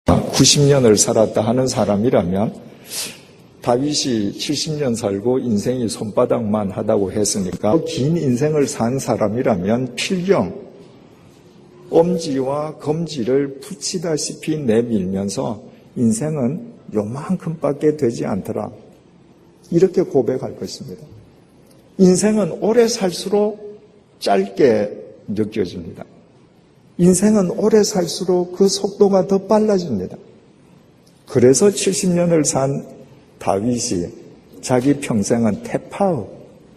90년을 살았다 하는 사람이라면 다윗이 70년 살고 인생이 손바닥만 하다고 했으니까 긴 인생을 산 사람이라면 필경 엄지와 검지를 붙이다시피 내밀면서 인생은 요만큼밖에 되지 않더라. 이렇게 고백할 것입니다. 인생은 오래 살수록 짧게 느껴집니다. 인생은 오래 살수록 그 속도가 더 빨라집니다. 그래서 70년을 산 다윗이 자기 평생은 태파의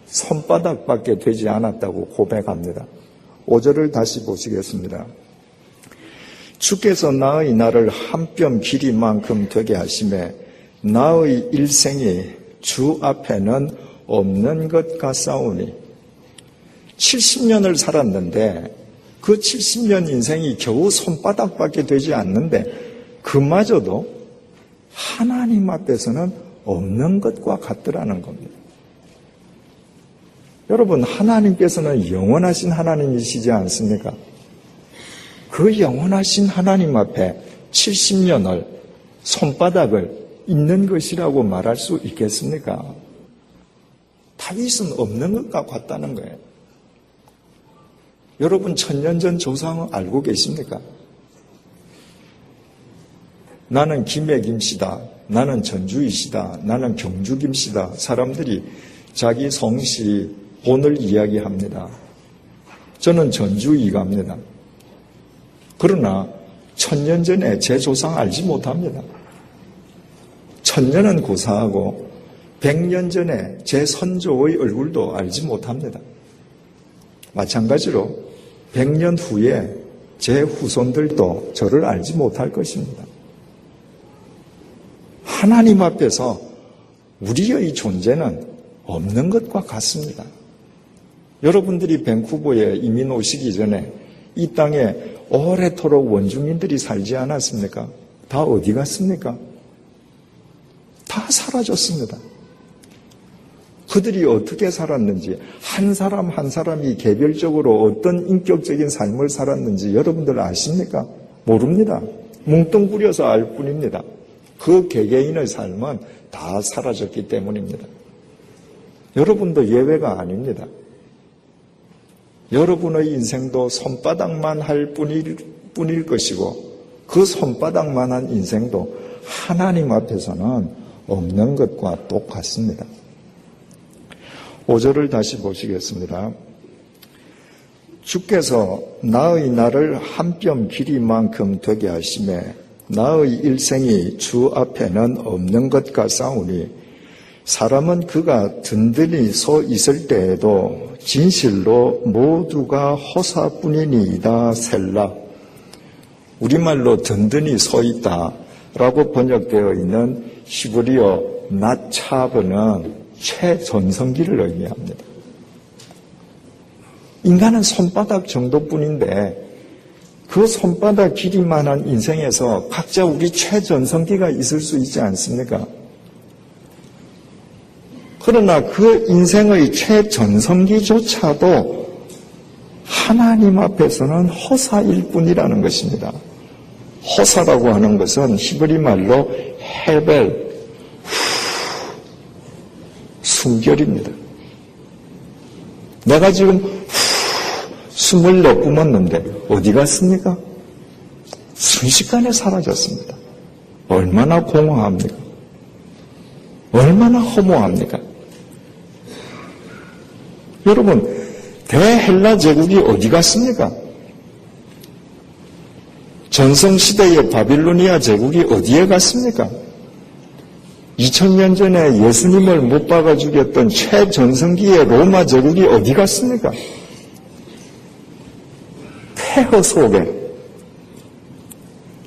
손바닥밖에 되지 않았다고 고백합니다. 5절을 다시 보시겠습니다. 주께서 나의 날을 한 뼘 길이만큼 되게 하시매 나의 일생이 주 앞에는 없는 것 같사오니 70년을 살았는데 그 70년 인생이 겨우 손바닥밖에 되지 않는데 그마저도 하나님 앞에서는 없는 것과 같더라는 겁니다. 여러분, 하나님께서는 영원하신 하나님이시지 않습니까? 그 영원하신 하나님 앞에 70년을 손바닥을 있는 것이라고 말할 수 있겠습니까? 다윗은 없는 것과 같다는 거예요. 여러분, 1000년 전 조상을 알고 계십니까? 나는 김해김씨다. 나는 전주이시다. 나는 경주김씨다. 사람들이 자기 성씨, 본을 이야기합니다. 저는 전주이갑니다. 그러나 1000년 전에 제 조상 알지 못합니다. 1000년은 고사하고 100년 전에 제 선조의 얼굴도 알지 못합니다. 마찬가지로 100년 후에 제 후손들도 저를 알지 못할 것입니다. 하나님 앞에서 우리의 존재는 없는 것과 같습니다. 여러분들이 밴쿠버에 이민 오시기 전에 이 땅에 오래도록 원주민들이 살지 않았습니까? 다 어디 갔습니까? 다 사라졌습니다. 그들이 어떻게 살았는지, 한 사람 한 사람이 개별적으로 어떤 인격적인 삶을 살았는지 여러분들 아십니까? 모릅니다. 뭉뚱그려서 알 뿐입니다. 그 개개인의 삶은 다 사라졌기 때문입니다. 여러분도 예외가 아닙니다. 여러분의 인생도 손바닥만 할 뿐일 것이고 그 손바닥만한 인생도 하나님 앞에서는 없는 것과 똑같습니다. 5절을 다시 보시겠습니다. 주께서 나의 날을 한 뼘 길이만큼 되게 하시매 나의 일생이 주 앞에는 없는 것 같사오니 사람은 그가 든든히 서 있을 때에도 진실로 모두가 허사뿐이니이다 셀라. 우리말로 든든히 서 있다라고 번역되어 있는 히브리어 나차브는 최전성기를 의미합니다. 인간은 손바닥 정도뿐인데 그 손바닥 길이만한 인생에서 각자 우리 최전성기가 있을 수 있지 않습니까? 그러나 그 인생의 최전성기조차도 하나님 앞에서는 허사일 뿐이라는 것입니다. 허사라고 하는 것은 히브리 말로 헤벨, 숨결입니다. 내가 지금 숨을 내뿜었는데 어디 갔습니까? 순식간에 사라졌습니다. 얼마나 공허합니까? 얼마나 허무합니까? 여러분, 대헬라 제국이 어디 갔습니까? 전성시대의 바빌로니아 제국이 어디에 갔습니까? 2000년 전에 예수님을 못 박아 죽였던 최전성기의 로마 제국이 어디 갔습니까? 폐허 속에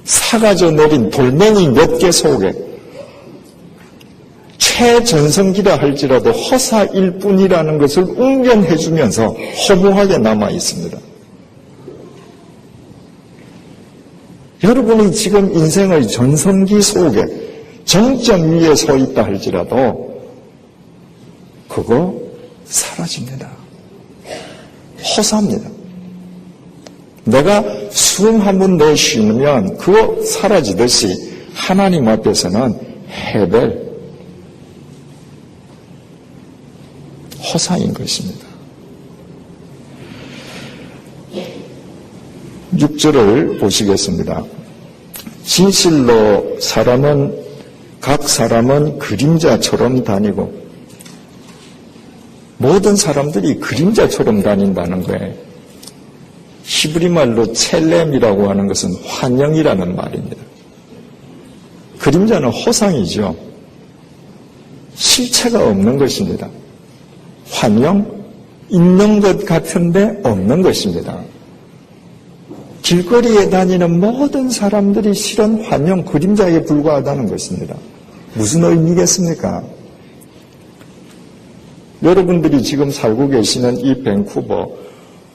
사가져 내린 돌멩이 몇 개 속에 최전성기라 할지라도 허사일 뿐이라는 것을 웅변해 주면서 허무하게 남아 있습니다. 여러분이 지금 인생의 전성기 속에 정점 위에 서 있다 할지라도 그거 사라집니다. 허사입니다. 내가 숨 한 번 내쉬면 그거 사라지듯이 하나님 앞에서는 헤벨, 허사인 것입니다. 6절을 보시겠습니다. 진실로 각 사람은 그림자처럼 다니고, 모든 사람들이 그림자처럼 다닌다는 거예요. 히브리 말로 첼렘이라고 하는 것은 환영이라는 말입니다. 그림자는 허상이죠. 실체가 없는 것입니다. 환영, 있는 것 같은데 없는 것입니다. 길거리에 다니는 모든 사람들이 실은 환영, 그림자에 불과하다는 것입니다. 무슨 의미겠습니까? 여러분들이 지금 살고 계시는 이 밴쿠버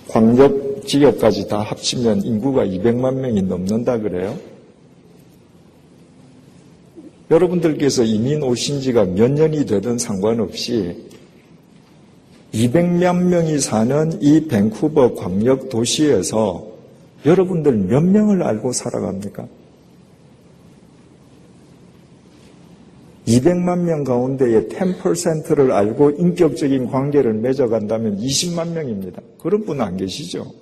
광역 지역까지 다 합치면 인구가 200만 명이 넘는다 그래요? 여러분들께서 이민 오신 지가 몇 년이 되든 상관없이 200만 명이 사는 이 밴쿠버 광역 도시에서 여러분들 몇 명을 알고 살아갑니까? 200만 명 가운데에 10%를 알고 인격적인 관계를 맺어간다면 20만 명입니다. 그런 분 안 계시죠?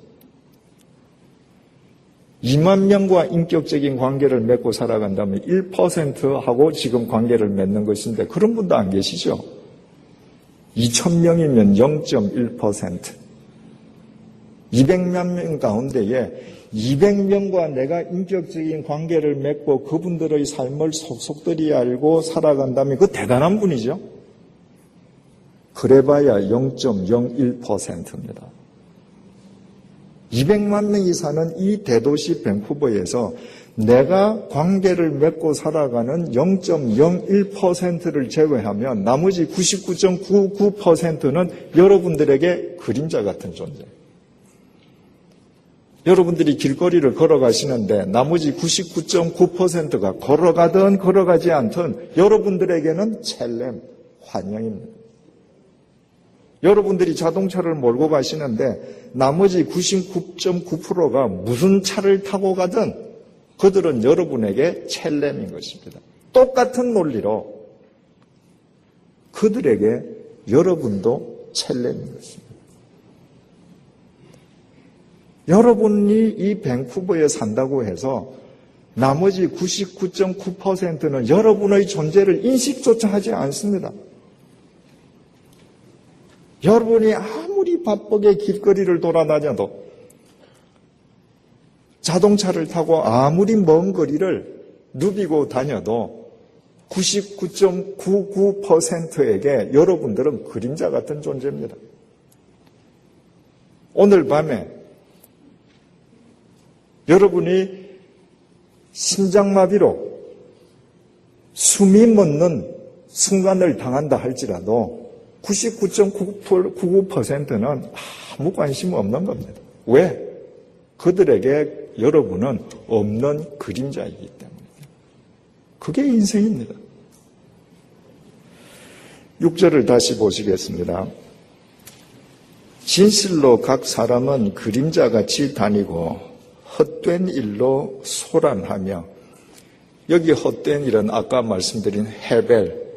2만 명과 인격적인 관계를 맺고 살아간다면 1%하고 지금 관계를 맺는 것인데 그런 분도 안 계시죠? 2,000명이면 0.1%. 200만 명 가운데에 200명과 내가 인격적인 관계를 맺고 그분들의 삶을 속속들이 알고 살아간다면 그 대단한 분이죠. 그래봐야 0.01%입니다. 200만 명이 사는 이 대도시 밴쿠버에서 내가 관계를 맺고 살아가는 0.01%를 제외하면 나머지 99.99%는 여러분들에게 그림자 같은 존재. 여러분들이 길거리를 걸어가시는데 나머지 99.9%가 걸어가든 걸어가지 않든 여러분들에게는 첼렘, 환영입니다. 여러분들이 자동차를 몰고 가시는데 나머지 99.9%가 무슨 차를 타고 가든 그들은 여러분에게 첼렘인 것입니다. 똑같은 논리로 그들에게 여러분도 첼렘인 것입니다. 여러분이 이 밴쿠버에 산다고 해서 나머지 99.9%는 여러분의 존재를 인식조차 하지 않습니다. 여러분이 아무리 바쁘게 길거리를 돌아다녀도 자동차를 타고 아무리 먼 거리를 누비고 다녀도 99.99%에게 여러분들은 그림자 같은 존재입니다. 오늘 밤에 여러분이 심장마비로 숨이 멎는 순간을 당한다 할지라도 99.99%는 아무 관심 없는 겁니다. 왜? 그들에게 여러분은 없는 그림자이기 때문에. 그게 인생입니다. 6절을 다시 보시겠습니다. 진실로 각 사람은 그림자같이 다니고 헛된 일로 소란하며, 여기 헛된 일은 아까 말씀드린 헤벨,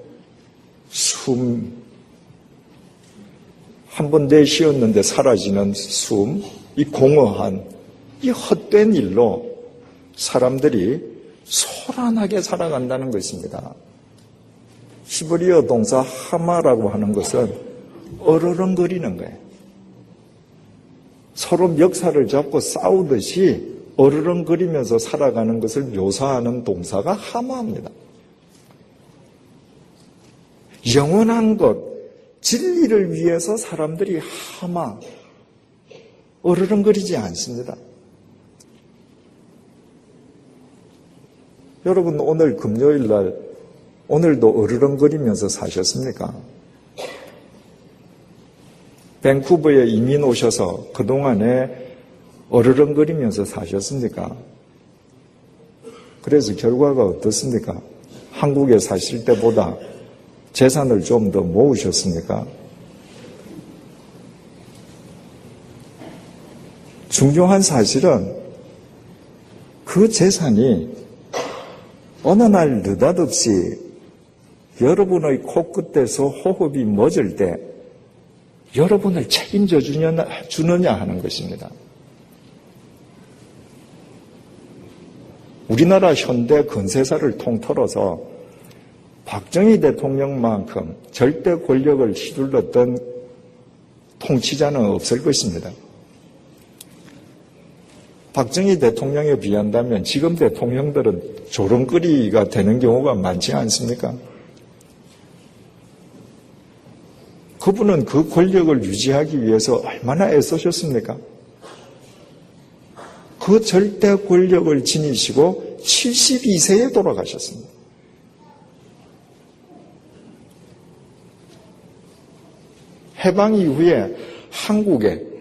숨, 한번 내쉬었는데 사라지는 숨, 이 공허한 이 헛된 일로 사람들이 소란하게 살아간다는 것입니다. 히브리어 동사 하마라고 하는 것은 어르렁거리는 거예요. 서로 멱살을 잡고 싸우듯이 어르렁거리면서 살아가는 것을 묘사하는 동사가 하마입니다. 영원한 것, 진리를 위해서 사람들이 하마, 어르렁거리지 않습니다. 여러분 오늘 금요일 날 오늘도 어르렁거리면서 사셨습니까? 밴쿠버에 이민 오셔서 그동안에 어르렁거리면서 사셨습니까? 그래서 결과가 어떻습니까? 한국에 사실 때보다 재산을 좀 더 모으셨습니까? 중요한 사실은 그 재산이 어느 날 느닷없이 여러분의 코끝에서 호흡이 멎을 때 여러분을 책임져 주느냐 하는 것입니다. 우리나라 현대 건세사를 통틀어서 박정희 대통령만큼 절대 권력을 휘둘렀던 통치자는 없을 것입니다. 박정희 대통령에 비한다면 지금 대통령들은 조롱거리가 되는 경우가 많지 않습니까? 그분은 그 권력을 유지하기 위해서 얼마나 애쓰셨습니까? 그 절대 권력을 지니시고 72세에 돌아가셨습니다. 해방 이후에 한국의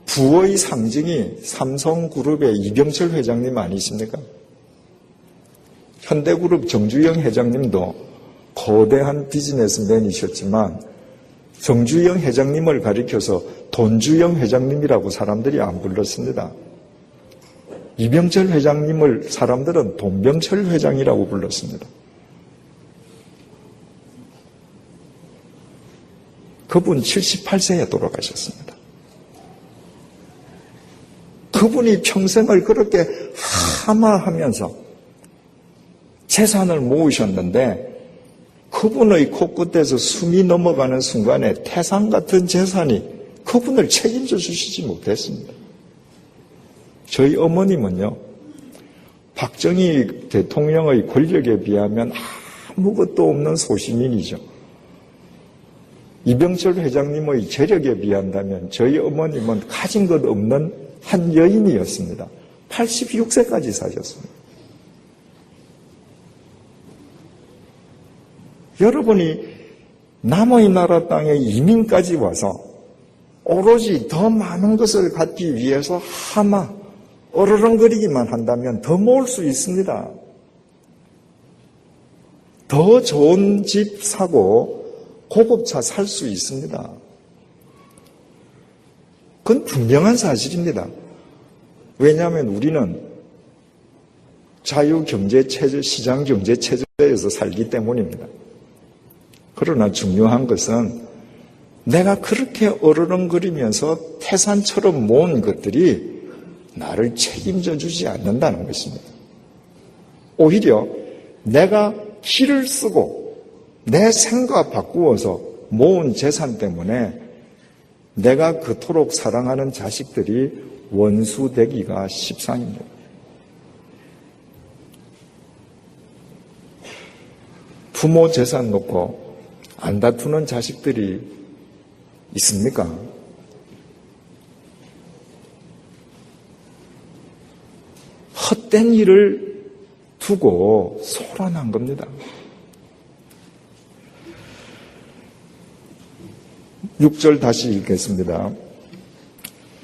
부의 상징이 삼성그룹의 이병철 회장님 아니십니까? 현대그룹 정주영 회장님도 거대한 비즈니스맨이셨지만 정주영 회장님을 가리켜서 돈주영 회장님이라고 사람들이 안 불렀습니다. 이병철 회장님을 사람들은 돈병철 회장이라고 불렀습니다. 그분 78세에 돌아가셨습니다. 그분이 평생을 그렇게 하마하면서 재산을 모으셨는데 그분의 코끝에서 숨이 넘어가는 순간에 태산 같은 재산이 그분을 책임져 주시지 못했습니다. 저희 어머님은요, 박정희 대통령의 권력에 비하면 아무것도 없는 소시민이죠. 이병철 회장님의 재력에 비한다면 저희 어머님은 가진 것 없는 한 여인이었습니다. 86세까지 사셨습니다. 여러분이 남의 나라 땅에 이민까지 와서 오로지 더 많은 것을 갖기 위해서 하마 어르렁거리기만 한다면 더 모을 수 있습니다. 더 좋은 집 사고 고급차 살 수 있습니다. 그건 분명한 사실입니다. 왜냐하면 우리는 자유경제체제, 시장경제체제에서 살기 때문입니다. 그러나 중요한 것은 내가 그렇게 어르렁거리면서 태산처럼 모은 것들이 나를 책임져 주지 않는다는 것입니다. 오히려 내가 기를 쓰고 내 생각 바꾸어서 모은 재산 때문에 내가 그토록 사랑하는 자식들이 원수되기가 십상입니다. 부모 재산 놓고 안 다투는 자식들이 있습니까? 헛된 일을 두고 소란한 겁니다. 6절 다시 읽겠습니다.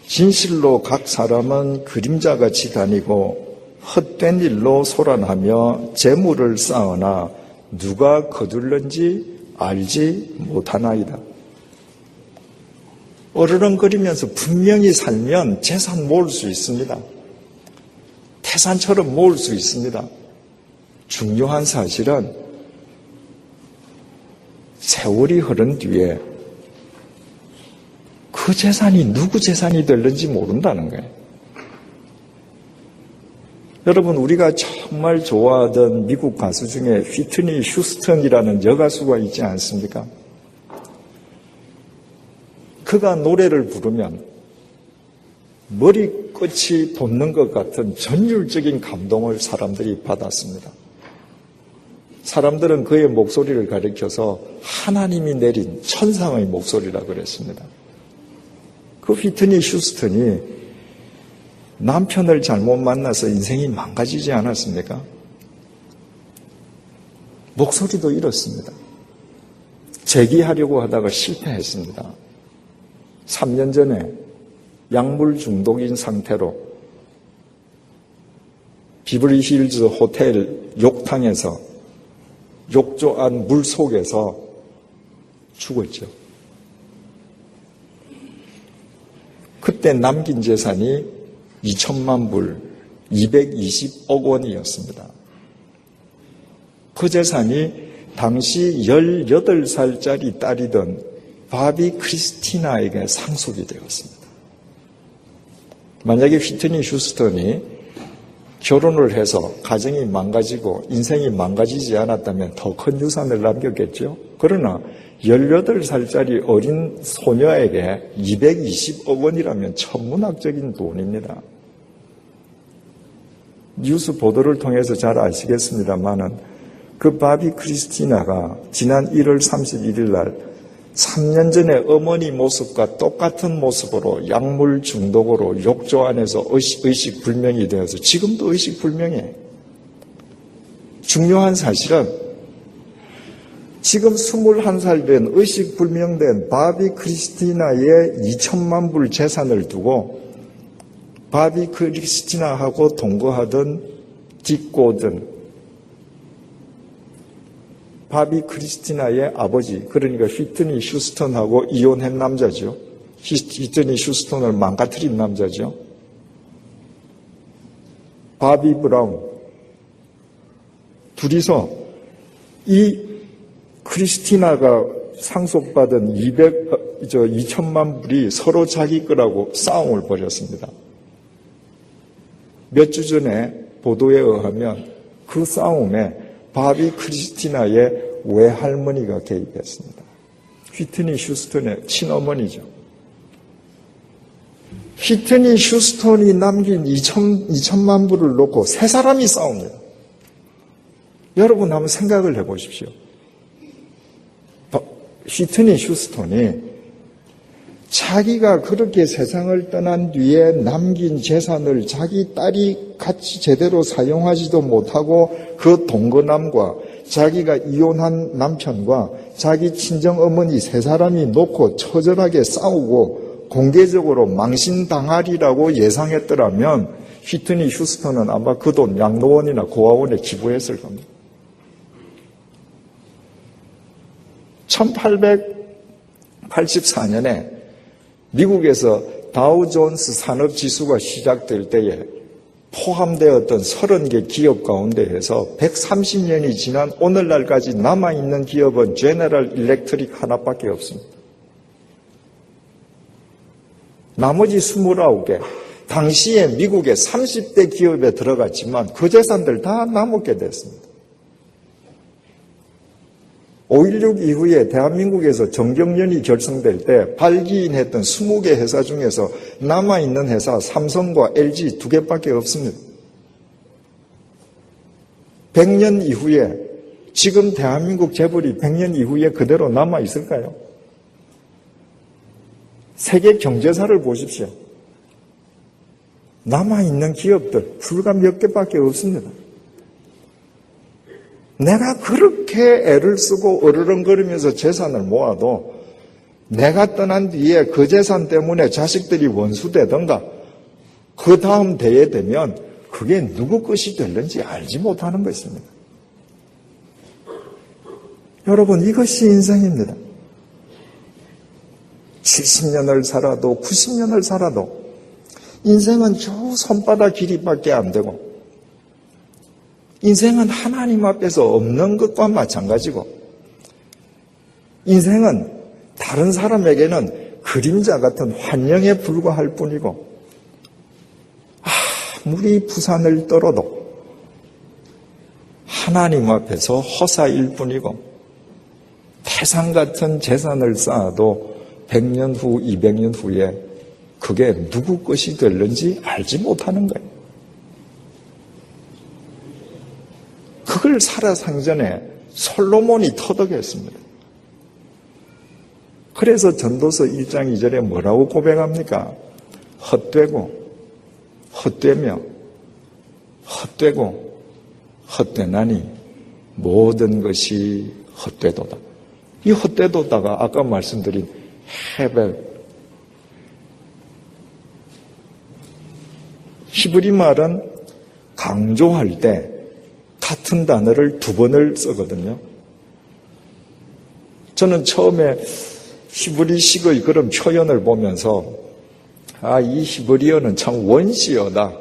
진실로 각 사람은 그림자같이 다니고 헛된 일로 소란하며 재물을 쌓으나 누가 거둘는지 알지 못하나이다. 어르렁거리면서 분명히 살면 재산 모을 수 있습니다. 태산처럼 모을 수 있습니다. 중요한 사실은 세월이 흐른 뒤에 그 재산이 누구 재산이 될는지 모른다는 거예요. 여러분, 우리가 정말 좋아하던 미국 가수 중에 휘트니 휴스턴이라는 여가수가 있지 않습니까? 그가 노래를 부르면 머리끝이 돋는 것 같은 전율적인 감동을 사람들이 받았습니다. 사람들은 그의 목소리를 가리켜서 하나님이 내린 천상의 목소리라고 그랬습니다. 그 휘트니 휴스턴이 남편을 잘못 만나서 인생이 망가지지 않았습니까? 목소리도 잃었습니다. 재기하려고 하다가 실패했습니다. 3년 전에 약물 중독인 상태로 비버리 힐즈 호텔 욕탕에서 욕조안 물 속에서 죽었죠. 그때 남긴 재산이 2천만 불, 220억 원이었습니다. 그 재산이 당시 18살짜리 딸이던 바비 크리스티나에게 상속이 되었습니다. 만약에 휘트니 휴스턴이 결혼을 해서 가정이 망가지고 인생이 망가지지 않았다면 더 큰 유산을 남겼겠죠. 그러나 18살짜리 어린 소녀에게 220억 원이라면 천문학적인 돈입니다. 뉴스 보도를 통해서 잘 아시겠습니다만은 그 바비 크리스티나가 지난 1월 31일 날 3년 전에 어머니 모습과 똑같은 모습으로 약물 중독으로 욕조 안에서 의식불명이 되어서 지금도 의식불명이에요. 중요한 사실은 지금 21살 된 의식불명된 바비 크리스티나의 2천만 불 재산을 두고 바비 크리스티나하고 동거하던 딕 고든, 바비 크리스티나의 아버지, 그러니까 휘트니 휴스턴하고 이혼한 남자죠. 휘트니 휴스턴을 망가뜨린 남자죠. 바비 브라운. 둘이서 이 크리스티나가 상속받은 2천만 불이 서로 자기 거라고 싸움을 벌였습니다. 몇 주 전에 보도에 의하면 그 싸움에 바비 크리스티나의 외할머니가 개입했습니다. 휘트니 휴스턴의 친어머니죠. 휘트니 휴스턴이 남긴 2천만 불을 놓고 세 사람이 싸웁니다. 여러분 한번 생각을 해보십시오. 휘트니 휴스턴이 자기가 그렇게 세상을 떠난 뒤에 남긴 재산을 자기 딸이 같이 제대로 사용하지도 못하고 그 동거남과 자기가 이혼한 남편과 자기 친정어머니 세 사람이 놓고 처절하게 싸우고 공개적으로 망신당하리라고 예상했더라면 휘트니 휴스턴은 아마 그 돈 양로원이나 고아원에 기부했을 겁니다. 1884년에 미국에서 다우존스 산업지수가 시작될 때에 포함되었던 30개 기업 가운데에서 130년이 지난 오늘날까지 남아있는 기업은 제너럴 일렉트릭 하나밖에 없습니다. 나머지 29개, 당시에 미국의 30대 기업에 들어갔지만 그 재산들 다 남게 됐습니다. 5.16 이후에 대한민국에서 정경련이 결성될 때 발기인했던 20개 회사 중에서 남아있는 회사 삼성과 LG 2개밖에 없습니다. 100년 이후에 지금 대한민국 재벌이 100년 이후에 그대로 남아있을까요? 세계 경제사를 보십시오. 남아있는 기업들 불과 몇 개밖에 없습니다. 내가 그렇게 애를 쓰고 어르렁거리면서 재산을 모아도 내가 떠난 뒤에 그 재산 때문에 자식들이 원수되던가 그 다음 대에 되면 그게 누구 것이 될는지 알지 못하는 것입니다. 여러분, 이것이 인생입니다. 70년을 살아도 90년을 살아도 인생은 겨우 손바닥 길이밖에 안 되고 인생은 하나님 앞에서 없는 것과 마찬가지고 인생은 다른 사람에게는 그림자 같은 환영에 불과할 뿐이고 아무리 부산을 떨어도 하나님 앞에서 허사일 뿐이고 태산 같은 재산을 쌓아도 100년 후, 200년 후에 그게 누구 것이 될는지 알지 못하는 거예요. 그걸 살아생전에 솔로몬이 터득했습니다. 그래서 전도서 1장 2절에 뭐라고 고백합니까? 헛되고 헛되며 헛되고 헛되나니 모든 것이 헛되도다. 이 헛되도다가 아까 말씀드린 헤벨, 히브리 말은 강조할 때 같은 단어를 2번을 쓰거든요. 저는 처음에 히브리식의 그런 표현을 보면서 이 히브리어는 참 원시어다.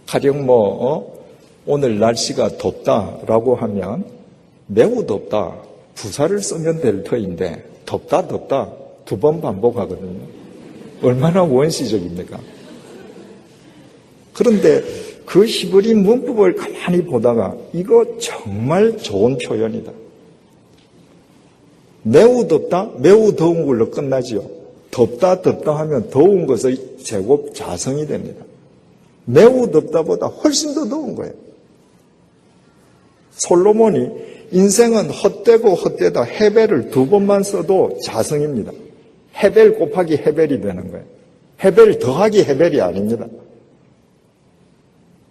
가령 오늘 날씨가 덥다라고 하면 매우 덥다. 부사를 쓰면 될 터인데 덥다 두 번 반복하거든요. 얼마나 원시적입니까? 그런데 그 히브리 문법을 가만히 보다가 이거 정말 좋은 표현이다. 매우 덥다, 매우 더운 걸로 끝나지요. 덥다 하면 더운 것의 제곱 자성이 됩니다. 매우 덥다보다 훨씬 더 더운 거예요. 솔로몬이 인생은 헛되고 헛되다 헤벨을 두 번만 써도 자성입니다. 헤벨 곱하기 헤벨이 되는 거예요. 헤벨 더하기 헤벨이 아닙니다.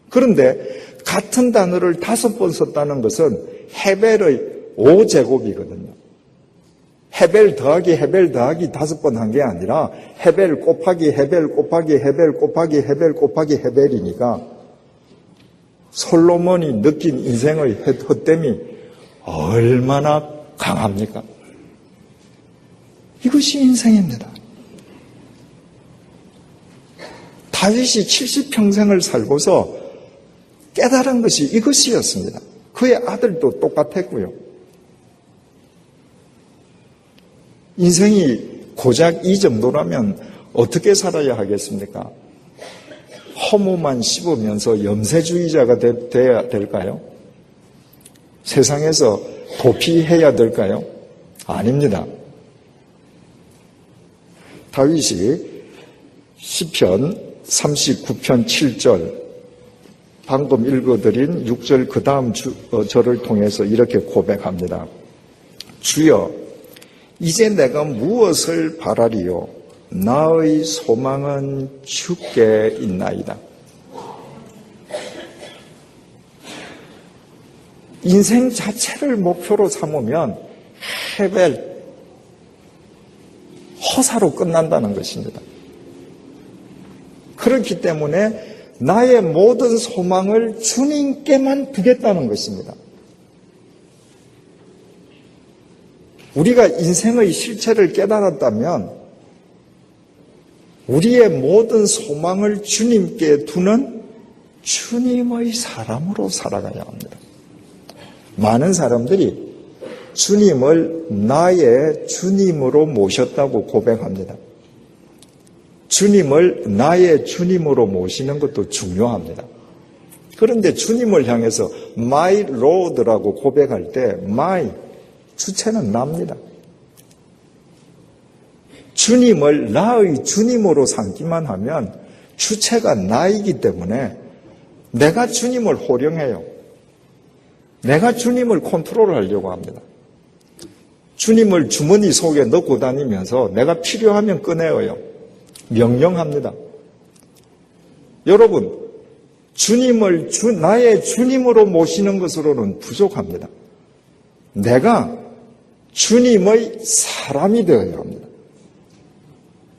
그런데 같은 단어를 5번 썼다는 것은 헤벨의 5제곱이거든요. 헤벨 더하기 5번 한 게 아니라 헤벨 곱하기 헤벨 곱하기 헤벨 곱하기 헤벨 곱하기 헤벨이니까 솔로몬이 느낀 인생의 헛됨이 얼마나 강합니까? 이것이 인생입니다. 다윗이 70평생을 살고서 깨달은 것이 이것이었습니다. 그의 아들도 똑같았고요. 인생이 고작 이 정도라면 어떻게 살아야 하겠습니까? 허무만 씹으면서 염세주의자가 돼야 될까요? 세상에서 도피해야 될까요? 아닙니다. 다윗이 시편 39편 7절 방금 읽어드린 6절 그 다음 절을 통해서 이렇게 고백합니다. 주여, 이제 내가 무엇을 바라리요? 나의 소망은 주께 있나이다. 인생 자체를 목표로 삼으면 헤벨, 허사로 끝난다는 것입니다. 그렇기 때문에 나의 모든 소망을 주님께만 두겠다는 것입니다. 우리가 인생의 실체를 깨달았다면 우리의 모든 소망을 주님께 두는 주님의 사람으로 살아가야 합니다. 많은 사람들이 주님을 나의 주님으로 모셨다고 고백합니다. 주님을 나의 주님으로 모시는 것도 중요합니다. 그런데 주님을 향해서 My Lord라고 고백할 때 My, 주체는 나입니다. 주님을 나의 주님으로 삼기만 하면 주체가 나이기 때문에 내가 주님을 호령해요. 내가 주님을 컨트롤하려고 합니다. 주님을 주머니 속에 넣고 다니면서 내가 필요하면 꺼내어요. 명령합니다. 여러분, 주님을 나의 주님으로 모시는 것으로는 부족합니다. 내가 주님의 사람이 되어야 합니다.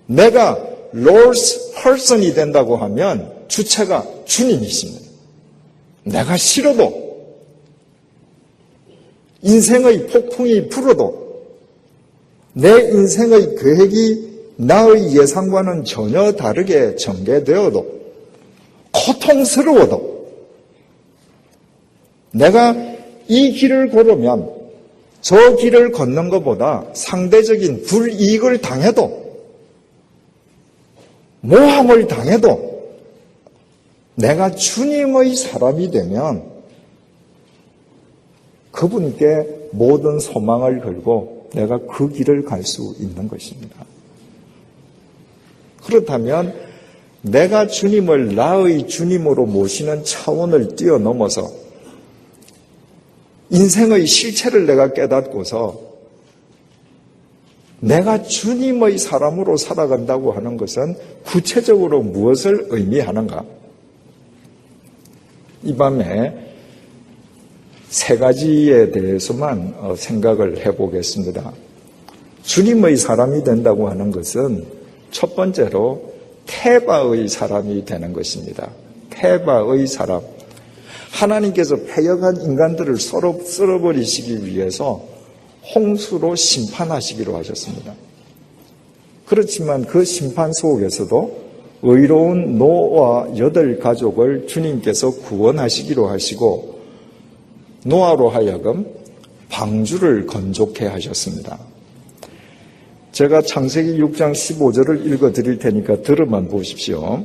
내가 Lord's person이 된다고 하면 주체가 주님이십니다. 내가 싫어도 인생의 폭풍이 불어도 내 인생의 계획이 나의 예상과는 전혀 다르게 전개되어도 고통스러워도 내가 이 길을 걸으면 저 길을 걷는 것보다 상대적인 불이익을 당해도 모함을 당해도 내가 주님의 사람이 되면 그분께 모든 소망을 걸고 내가 그 길을 갈 수 있는 것입니다. 그렇다면 내가 주님을 나의 주님으로 모시는 차원을 뛰어넘어서 인생의 실체를 내가 깨닫고서 내가 주님의 사람으로 살아간다고 하는 것은 구체적으로 무엇을 의미하는가? 이 밤에 3가지에 대해서만 생각을 해보겠습니다. 주님의 사람이 된다고 하는 것은 첫 번째로 테바의 사람이 되는 것입니다. 테바의 사람. 하나님께서 패역한 인간들을 썰어버리시기 위해서 홍수로 심판하시기로 하셨습니다. 그렇지만 그 심판 속에서도 의로운 노아 8가족을 주님께서 구원하시기로 하시고 노아로 하여금 방주를 건조케 하셨습니다. 제가 창세기 6장 15절을 읽어드릴 테니까 들어만 보십시오.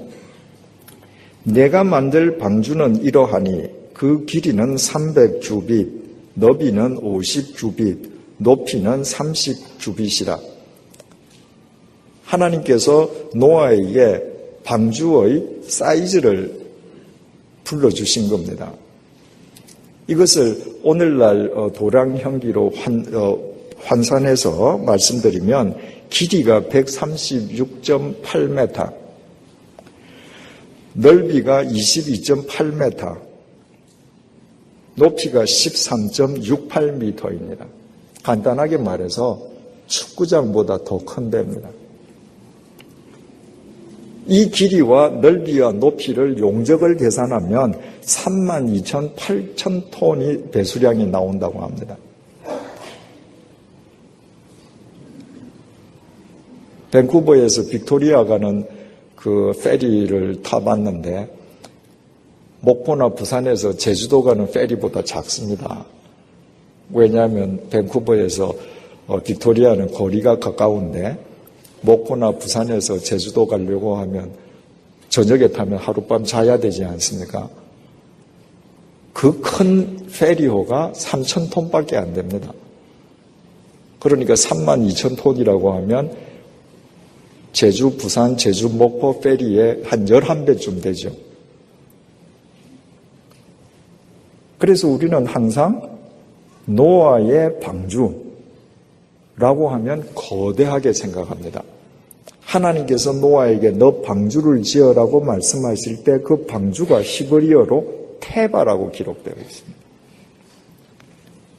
내가 만들 방주는 이러하니 그 길이는 300규빗, 너비는 50규빗, 높이는 30규빗이라. 하나님께서 노아에게 방주의 사이즈를 불러주신 겁니다. 이것을 오늘날 도량형기로 환산해서 말씀드리면 길이가 136.8m, 넓이가 22.8m, 높이가 13.68m입니다. 간단하게 말해서 축구장보다 더 큰 데입니다. 이 길이와 넓이와 높이를 용적을 계산하면 32,800톤이 배수량이 나온다고 합니다. 밴쿠버에서 빅토리아 가는 그 페리를 타봤는데 목포나 부산에서 제주도 가는 페리보다 작습니다. 왜냐하면 밴쿠버에서 빅토리아는 거리가 가까운데 목포나 부산에서 제주도 가려고 하면 저녁에 타면 하룻밤 자야 되지 않습니까? 그 큰 페리호가 3,000톤밖에 안 됩니다. 그러니까 32,000톤이라고 하면 제주, 부산, 제주, 목포 페리의 한 11배쯤 되죠. 그래서 우리는 항상 노아의 방주라고 하면 거대하게 생각합니다. 하나님께서 노아에게 너 방주를 지어라고 말씀하실 때 그 방주가 히브리어로 테바라고 기록되어 있습니다.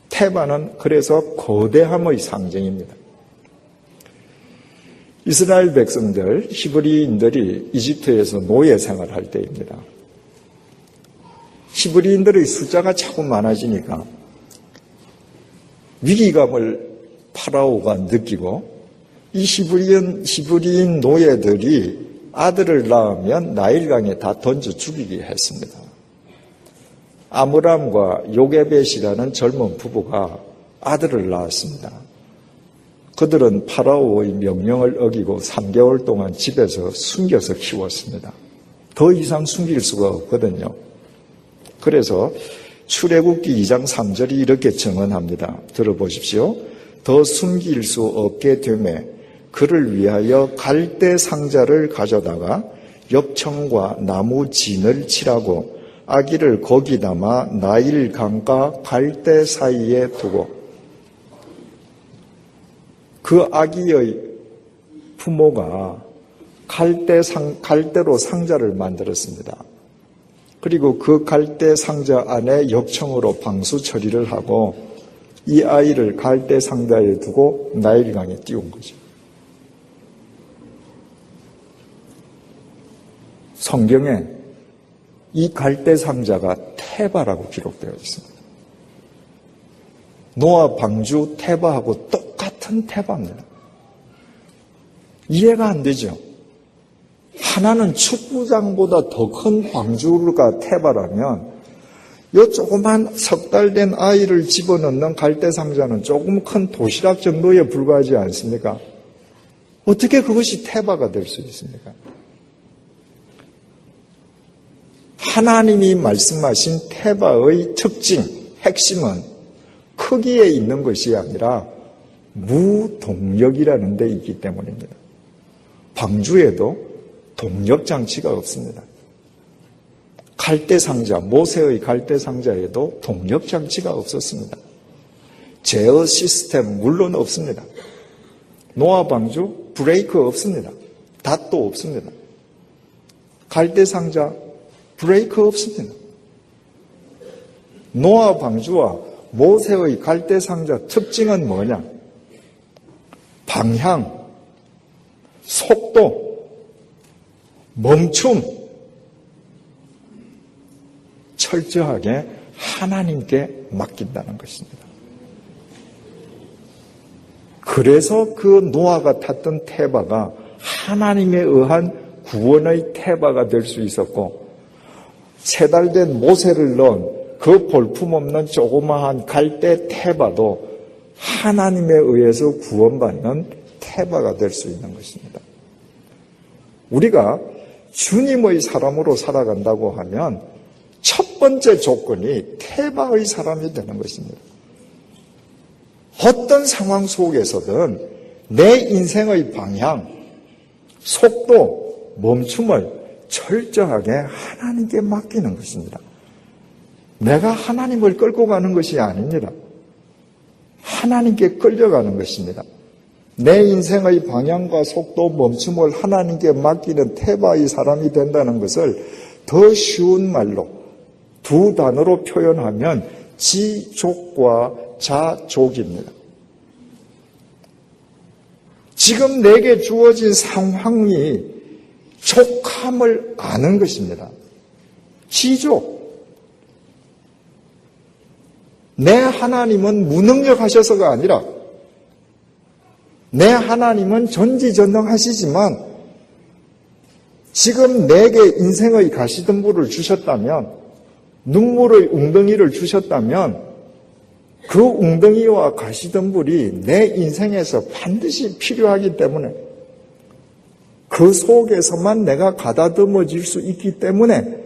테바는 그래서 거대함의 상징입니다. 이스라엘 백성들, 히브리인들이 이집트에서 노예 생활할 때입니다. 히브리인들의 숫자가 자꾸 많아지니까 위기감을 파라오가 느끼고 이 히브리인 노예들이 아들을 낳으면 나일강에 다 던져 죽이게 했습니다. 아므람과 요게벳이라는 젊은 부부가 아들을 낳았습니다. 그들은 파라오의 명령을 어기고 3개월 동안 집에서 숨겨서 키웠습니다. 더 이상 숨길 수가 없거든요. 그래서 출애굽기 2장 3절이 이렇게 증언합니다. 들어보십시오. 더 숨길 수 없게 되매 그를 위하여 갈대 상자를 가져다가 엽청과 나무 진을 칠하고 아기를 거기 담아 나일 강과 갈대 사이에 두고 그 아기의 부모가 갈대로 상자를 만들었습니다. 그리고 그 갈대 상자 안에 엽청으로 방수 처리를 하고 이 아이를 갈대 상자에 두고 나일강에 띄운 거죠. 성경에 이 갈대 상자가 테바라고 기록되어 있습니다. 노아 방주 테바하고 똑같은 테바입니다. 이해가 안 되죠? 하나는 축구장보다 더 큰 방주가 테바라면 이 조그만 석 달 된 아이를 집어넣는 갈대 상자는 조금 큰 도시락 정도에 불과하지 않습니까? 어떻게 그것이 테바가 될 수 있습니까? 하나님이 말씀하신 테바의 특징, 핵심은 크기에 있는 것이 아니라 무동력이라는 데 있기 때문입니다. 방주에도 동력장치가 없습니다. 갈대상자, 모세의 갈대상자에도 동력장치가 없었습니다. 제어 시스템 물론 없습니다. 노아 방주 브레이크 없습니다. 닷도 없습니다. 갈대상자 브레이크 없습니다. 노아 방주와 모세의 갈대상자 특징은 뭐냐? 방향, 속도, 멈춤, 철저하게 하나님께 맡긴다는 것입니다. 그래서 그 노아가 탔던 태바가 하나님에 의한 구원의 태바가 될 수 있었고, 3달 된 모세를 넣은 그 볼품없는 조그마한 갈대 태바도 하나님에 의해서 구원받는 태바가 될 수 있는 것입니다. 우리가 주님의 사람으로 살아간다고 하면 첫 번째 조건이 태바의 사람이 되는 것입니다. 어떤 상황 속에서든 내 인생의 방향, 속도, 멈춤을 철저하게 하나님께 맡기는 것입니다. 내가 하나님을 끌고 가는 것이 아닙니다. 하나님께 끌려가는 것입니다. 내 인생의 방향과 속도, 멈춤을 하나님께 맡기는 태바의 사람이 된다는 것을 더 쉬운 말로 2 단어로 표현하면 지족과 자족입니다. 지금 내게 주어진 상황이 족함을 아는 것입니다. 지족. 내 하나님은 무능력하셔서가 아니라 내 하나님은 전지전능하시지만 지금 내게 인생의 가시덤불을 주셨다면, 눈물의 웅덩이를 주셨다면 그 웅덩이와 가시덤불이 내 인생에서 반드시 필요하기 때문에 그 속에서만 내가 가다듬어질 수 있기 때문에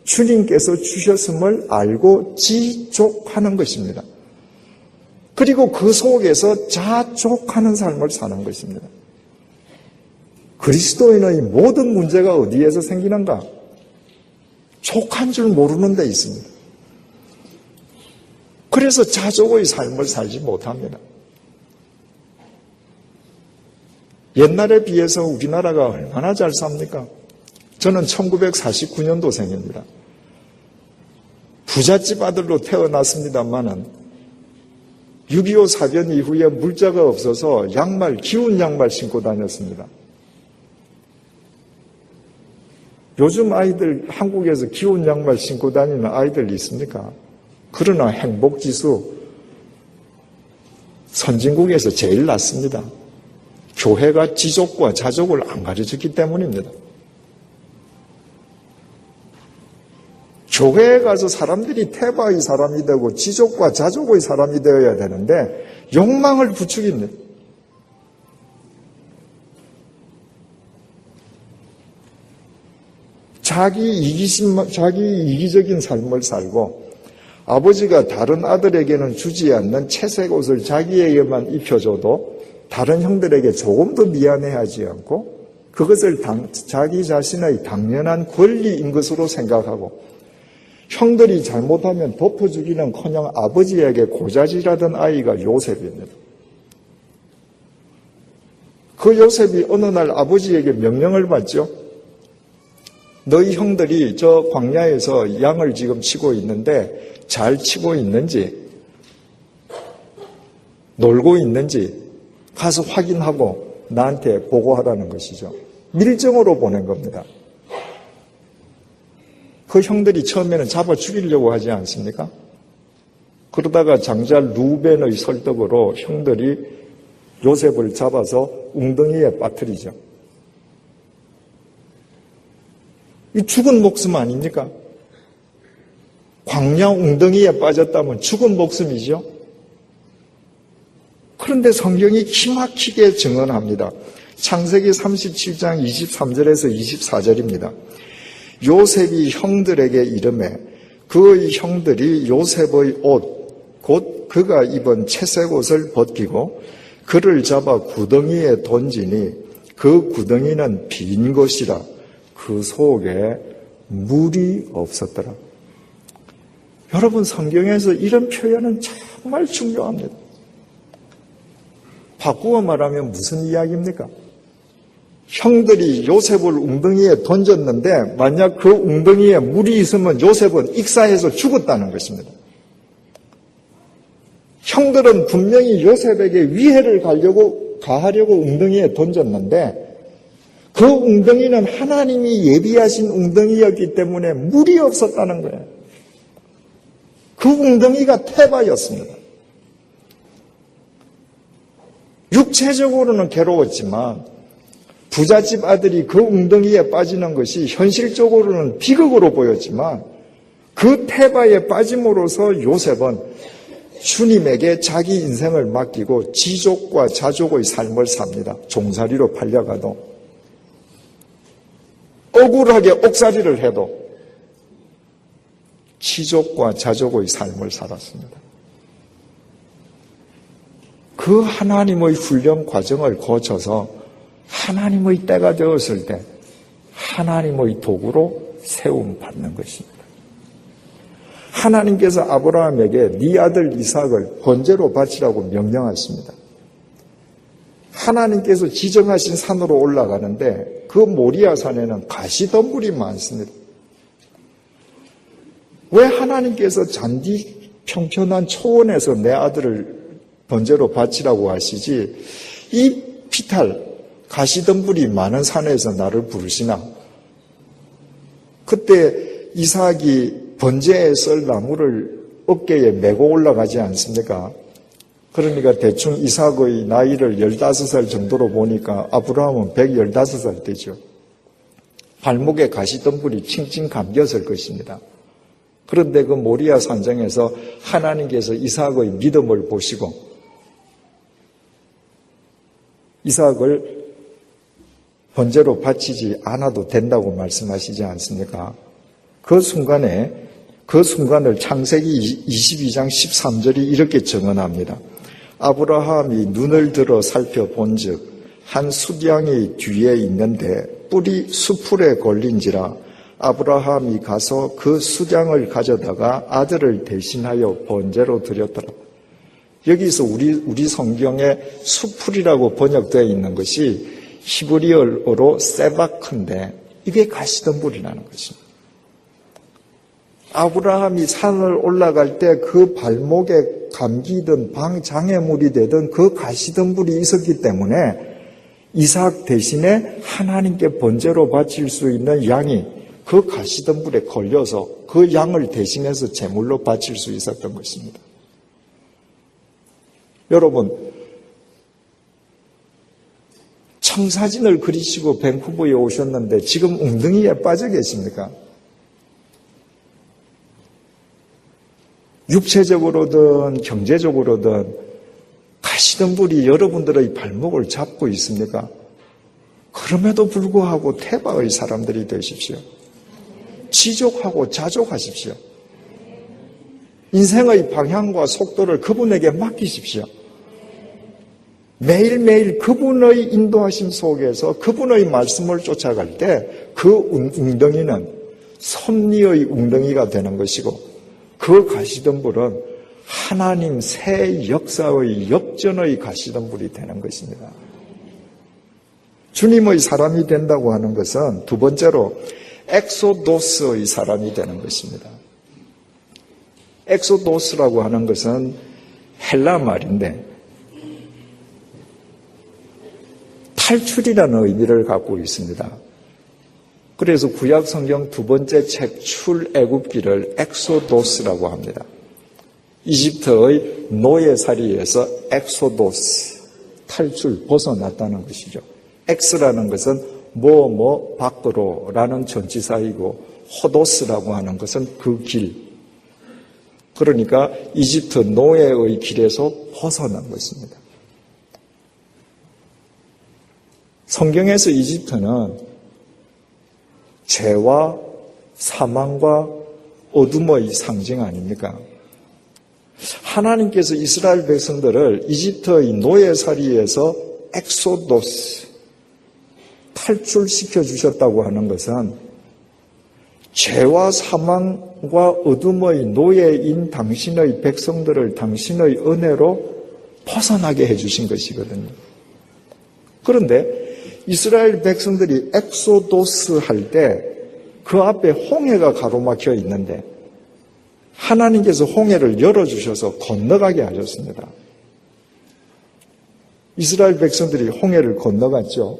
주님께서 주셨음을 알고 지족하는 것입니다. 그리고 그 속에서 자족하는 삶을 사는 것입니다. 그리스도인의 모든 문제가 어디에서 생기는가? 족한 줄 모르는 데 있습니다. 그래서 자족의 삶을 살지 못합니다. 옛날에 비해서 우리나라가 얼마나 잘 삽니까? 저는 1949년도생입니다. 부잣집 아들로 태어났습니다만은 6.25 사변 이후에 물자가 없어서 기운 양말 신고 다녔습니다. 요즘 아이들 한국에서 기운 양말 신고 다니는 아이들 있습니까? 그러나 행복지수 선진국에서 제일 낮습니다. 교회가 지족과 자족을 안 가르쳤기 때문입니다. 교회에 가서 사람들이 태바의 사람이 되고 지족과 자족의 사람이 되어야 되는데 욕망을 부추깁니다. 자기 이기적인 삶을 살고 아버지가 다른 아들에게는 주지 않는 채색 옷을 자기에게만 입혀줘도 다른 형들에게 조금 더 미안해하지 않고 그것을 자기 자신의 당연한 권리인 것으로 생각하고 형들이 잘못하면 덮어주기는커녕 아버지에게 고자질하던 아이가 요셉입니다. 그 요셉이 어느 날 아버지에게 명령을 받죠. 너희 형들이 저 광야에서 양을 지금 치고 있는데 잘 치고 있는지 놀고 있는지 가서 확인하고 나한테 보고하라는 것이죠. 밀정으로 보낸 겁니다. 그 형들이 처음에는 잡아 죽이려고 하지 않습니까? 그러다가 장자 루벤의 설득으로 형들이 요셉을 잡아서 웅덩이에 빠뜨리죠. 이 죽은 목숨 아닙니까? 광야 웅덩이에 빠졌다면 죽은 목숨이죠. 그런데 성경이 기막히게 증언합니다. 창세기 37장 23절에서 24절입니다. 요셉이 형들에게 이르매 그 형들이 요셉의 옷, 곧 그가 입은 채색 옷을 벗기고 그를 잡아 구덩이에 던지니 그 구덩이는 빈 것이라 그 속에 물이 없었더라. 여러분, 성경에서 이런 표현은 정말 중요합니다. 바꾸어 말하면 무슨 이야기입니까? 형들이 요셉을 웅덩이에 던졌는데 만약 그 웅덩이에 물이 있으면 요셉은 익사해서 죽었다는 것입니다. 형들은 분명히 요셉에게 위해를 가하려고 웅덩이에 던졌는데 그 웅덩이는 하나님이 예비하신 웅덩이였기 때문에 물이 없었다는 거예요. 그 웅덩이가 태바였습니다. 육체적으로는 괴로웠지만 부잣집 아들이 그 웅덩이에 빠지는 것이 현실적으로는 비극으로 보였지만 그 태바에 빠짐으로써 요셉은 주님에게 자기 인생을 맡기고 지족과 자족의 삶을 삽니다. 종살이로 팔려가도 억울하게 옥살이를 해도 지족과 자족의 삶을 살았습니다. 그 하나님의 훈련 과정을 거쳐서 하나님의 때가 되었을 때 하나님의 도구로 세움받는 것입니다. 하나님께서 아브라함에게 네 아들 이삭을 번제로 바치라고 명령하십니다. 하나님께서 지정하신 산으로 올라가는데 그 모리아 산에는 가시덤불이 많습니다. 왜 하나님께서 잔디 평평한 초원에서 내 아들을 번제로 바치라고 하시지 이 피탈 가시덤불이 많은 산에서 나를 부르시나? 그때 이삭이 번제에 쓸 나무를 어깨에 메고 올라가지 않습니까? 그러니까 대충 이삭의 나이를 15살 정도로 보니까 아브라함은 115살 되죠. 발목에 가시덤불이 칭칭 감겼을 것입니다. 그런데 그 모리아 산정에서 하나님께서 이삭의 믿음을 보시고 이삭을 번제로 바치지 않아도 된다고 말씀하시지 않습니까? 그 순간을 창세기 22장 13절이 이렇게 증언합니다. 아브라함이 눈을 들어 살펴본즉 한 숫양이 뒤에 있는데 뿔이 수풀에 걸린지라 아브라함이 가서 그 숫양을 가져다가 아들을 대신하여 번제로 드렸더라. 여기서 우리 성경에 수풀이라고 번역되어 있는 것이 히브리어로 세바크인데 이게 가시덤불이라는 것입니다. 아브라함이 산을 올라갈 때 그 발목에 감기든 장애물이 되든 그 가시덤불이 있었기 때문에 이삭 대신에 하나님께 번제로 바칠 수 있는 양이 그 가시덤불에 걸려서 그 양을 대신해서 제물로 바칠 수 있었던 것입니다. 여러분, 청사진을 그리시고 밴쿠버에 오셨는데 지금 웅덩이에 빠져 계십니까? 육체적으로든 경제적으로든 가시덤불이 여러분들의 발목을 잡고 있습니까? 그럼에도 불구하고 태바의 사람들이 되십시오. 지족하고 자족하십시오. 인생의 방향과 속도를 그분에게 맡기십시오. 매일매일 그분의 인도하심 속에서 그분의 말씀을 쫓아갈 때 그 웅덩이는 섭리의 웅덩이가 되는 것이고 그 가시덤불은 하나님 새 역사의 역전의 가시덤불이 되는 것입니다. 주님의 사람이 된다고 하는 것은 두 번째로 엑소도스의 사람이 되는 것입니다. 엑소도스라고 하는 것은 헬라 말인데 탈출이라는 의미를 갖고 있습니다. 그래서 구약 성경 두 번째 책 출애굽기를 엑소도스라고 합니다. 이집트의 노예살이에서 엑소도스, 탈출, 벗어났다는 것이죠. 엑스라는 것은 뭐 밖으로라는 전치사이고 호도스라고 하는 것은 그 길. 그러니까 이집트 노예의 길에서 벗어난 것입니다. 성경에서 이집트는 죄와 사망과 어둠의 상징 아닙니까? 하나님께서 이스라엘 백성들을 이집트의 노예살이에서 엑소도스, 탈출시켜 주셨다고 하는 것은 죄와 사망과 어둠의 노예인 당신의 백성들을 당신의 은혜로 벗어나게 해주신 것이거든요. 그런데 이스라엘 백성들이 엑소도스 할 때 그 앞에 홍해가 가로막혀 있는데 하나님께서 홍해를 열어주셔서 건너가게 하셨습니다. 이스라엘 백성들이 홍해를 건너갔죠.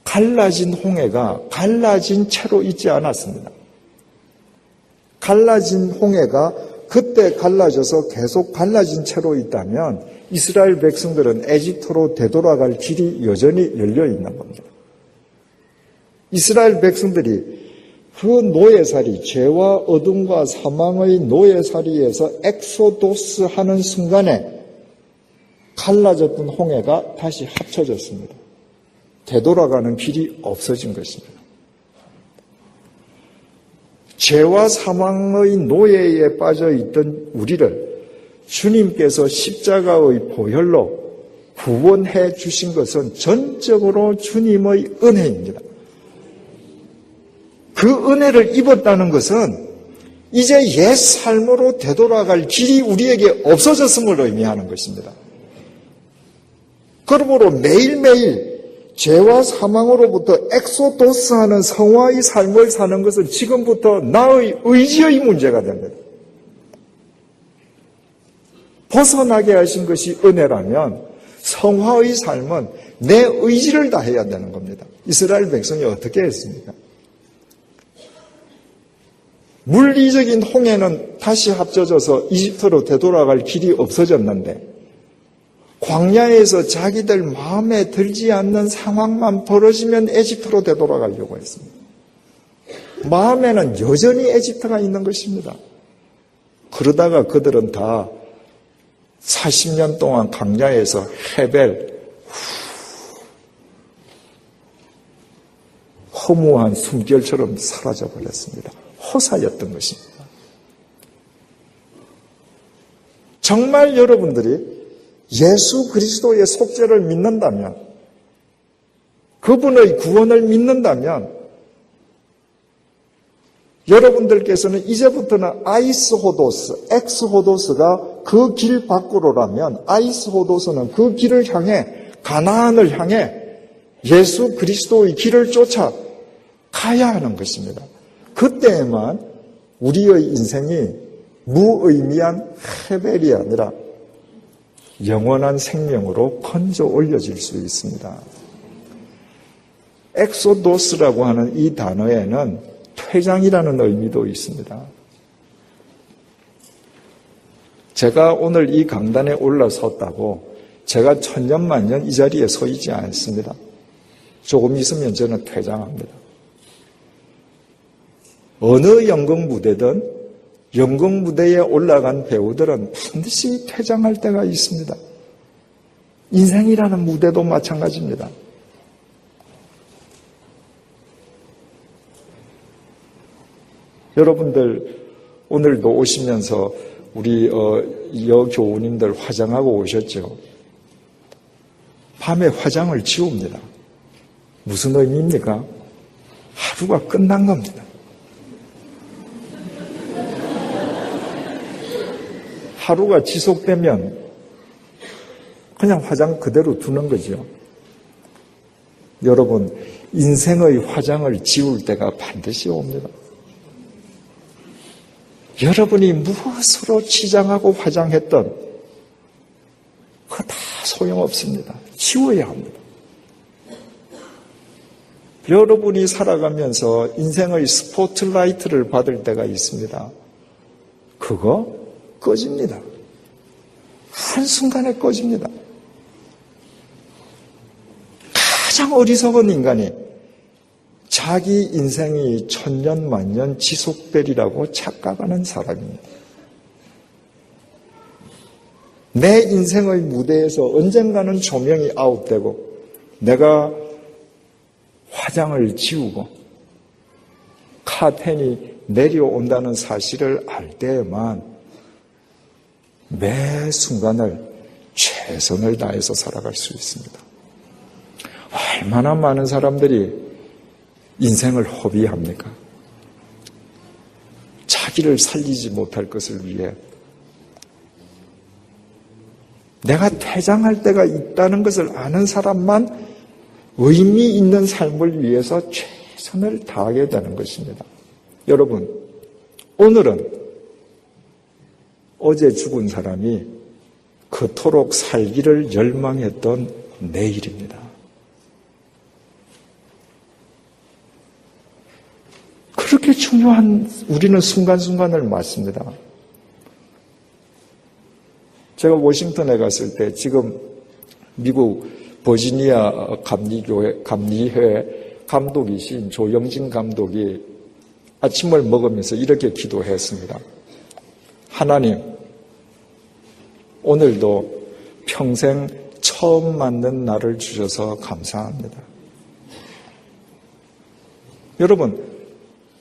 갈라진 홍해가 갈라진 채로 있지 않았습니다. 갈라진 홍해가 그때 갈라져서 계속 갈라진 채로 있다면 이스라엘 백성들은 에집트로 되돌아갈 길이 여전히 열려 있는 겁니다. 이스라엘 백성들이 그 노예살이, 죄와 어둠과 사망의 노예살이에서 엑소도스 하는 순간에 갈라졌던 홍해가 다시 합쳐졌습니다. 되돌아가는 길이 없어진 것입니다. 죄와 사망의 노예에 빠져있던 우리를 주님께서 십자가의 보혈로 구원해 주신 것은 전적으로 주님의 은혜입니다. 그 은혜를 입었다는 것은 이제 옛 삶으로 되돌아갈 길이 우리에게 없어졌음을 의미하는 것입니다. 그러므로 매일매일 죄와 사망으로부터 엑소도스하는 성화의 삶을 사는 것은 지금부터 나의 의지의 문제가 됩니다. 벗어나게 하신 것이 은혜라면 성화의 삶은 내 의지를 다해야 되는 겁니다. 이스라엘 백성이 어떻게 했습니까? 물리적인 홍해는 다시 합쳐져서 이집트로 되돌아갈 길이 없어졌는데 광야에서 자기들 마음에 들지 않는 상황만 벌어지면 에집트로 되돌아가려고 했습니다. 마음에는 여전히 에집트가 있는 것입니다. 그러다가 그들은 다 40년 동안 광야에서 헤벨, 허무한 숨결처럼 사라져버렸습니다. 허사였던 것입니다. 정말 여러분들이 예수 그리스도의 속죄를 믿는다면, 그분의 구원을 믿는다면 여러분들께서는 이제부터는 아이스호도스, 엑스호도스가 그 길 밖으로라면 아이스호도스는 그 길을 향해, 가나안을 향해 예수 그리스도의 길을 쫓아 가야 하는 것입니다. 그때에만 우리의 인생이 무의미한 헤벨이 아니라 영원한 생명으로 건져 올려질 수 있습니다. 엑소도스라고 하는 이 단어에는 퇴장이라는 의미도 있습니다. 제가 오늘 이 강단에 올라섰다고 제가 천년만년 이 자리에 서 있지 않습니다. 조금 있으면 저는 퇴장합니다. 어느 연극 무대든 연극 무대에 올라간 배우들은 반드시 퇴장할 때가 있습니다. 인생이라는 무대도 마찬가지입니다. 여러분들 오늘도 오시면서 우리 여교우님들 화장하고 오셨죠? 밤에 화장을 지웁니다. 무슨 의미입니까? 하루가 끝난 겁니다. 하루가 지속되면 그냥 화장 그대로 두는 거죠. 여러분, 인생의 화장을 지울 때가 반드시 옵니다. 여러분이 무엇으로 치장하고 화장했던 그거 다 소용없습니다. 지워야 합니다. 여러분이 살아가면서 인생의 스포트라이트를 받을 때가 있습니다. 그거 꺼집니다. 한순간에 꺼집니다. 가장 어리석은 인간이 자기 인생이 천년 만년 지속되리라고 착각하는 사람입니다. 내 인생의 무대에서 언젠가는 조명이 아웃되고 내가 화장을 지우고 카텐이 내려온다는 사실을 알 때에만 매 순간을 최선을 다해서 살아갈 수 있습니다. 얼마나 많은 사람들이 인생을 허비합니까? 자기를 살리지 못할 것을 위해 내가 퇴장할 때가 있다는 것을 아는 사람만 의미 있는 삶을 위해서 최선을 다하게 되는 것입니다. 여러분, 오늘은 어제 죽은 사람이 그토록 살기를 열망했던 내일입니다. 그렇게 중요한 우리는 순간순간을 맞습니다. 제가 워싱턴에 갔을 때 지금 미국 버지니아 감리회 감독이신 조영진 감독이 아침을 먹으면서 이렇게 기도했습니다. 하나님, 오늘도 평생 처음 맞는 날을 주셔서 감사합니다. 여러분,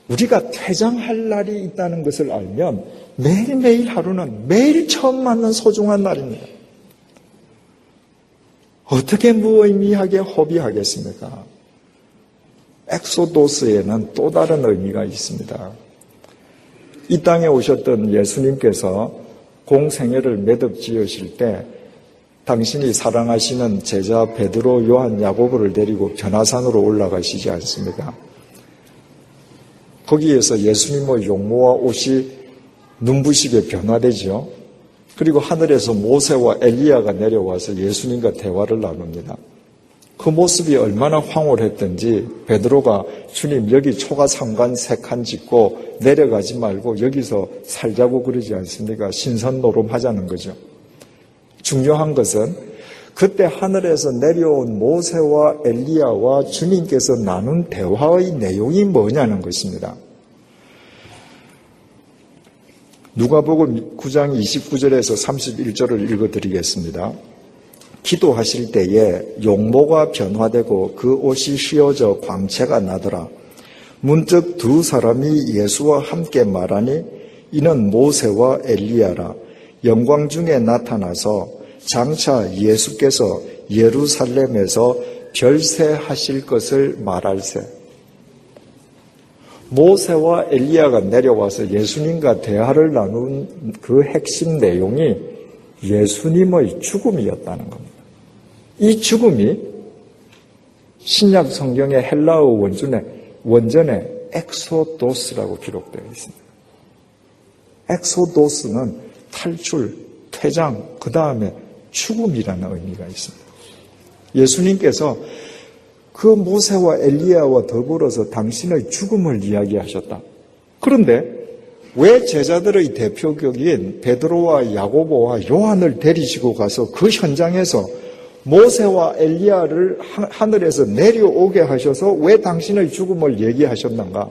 우리가 퇴장할 날이 있다는 것을 알면 매일매일 하루는 매일 처음 맞는 소중한 날입니다. 어떻게 무의미하게 허비하겠습니까? 엑소도스에는 또 다른 의미가 있습니다. 이 땅에 오셨던 예수님께서 공생애를 매듭 지으실 때 당신이 사랑하시는 제자 베드로, 요한, 야고보를 데리고 변화산으로 올라가시지 않습니까? 거기에서 예수님의 용모와 옷이 눈부시게 변화되죠. 그리고 하늘에서 모세와 엘리야가 내려와서 예수님과 대화를 나눕니다. 그 모습이 얼마나 황홀했던지 베드로가 주님 여기 초가삼간 3칸 짓고 내려가지 말고 여기서 살자고 그러지 않습니까? 신선노름하자는 거죠. 중요한 것은 그때 하늘에서 내려온 모세와 엘리야와 주님께서 나눈 대화의 내용이 뭐냐는 것입니다. 누가복음 9장 29절에서 31절을 읽어드리겠습니다. 기도하실 때에 용모가 변화되고 그 옷이 휘어져 광채가 나더라. 문득 두 사람이 예수와 함께 말하니 이는 모세와 엘리야라. 영광 중에 나타나서 장차 예수께서 예루살렘에서 별세하실 것을 말할세. 모세와 엘리야가 내려와서 예수님과 대화를 나눈 그 핵심 내용이 예수님의 죽음이었다는 겁니다. 이 죽음이 신약 성경의 헬라어 원전에 엑소도스라고 기록되어 있습니다. 엑소도스는 탈출, 퇴장, 그 다음에 죽음이라는 의미가 있습니다. 예수님께서 그 모세와 엘리야와 더불어서 당신의 죽음을 이야기하셨다. 그런데 왜 제자들의 대표격인 베드로와 야고보와 요한을 데리시고 가서 그 현장에서 모세와 엘리야를 하늘에서 내려오게 하셔서 왜 당신의 죽음을 얘기하셨는가?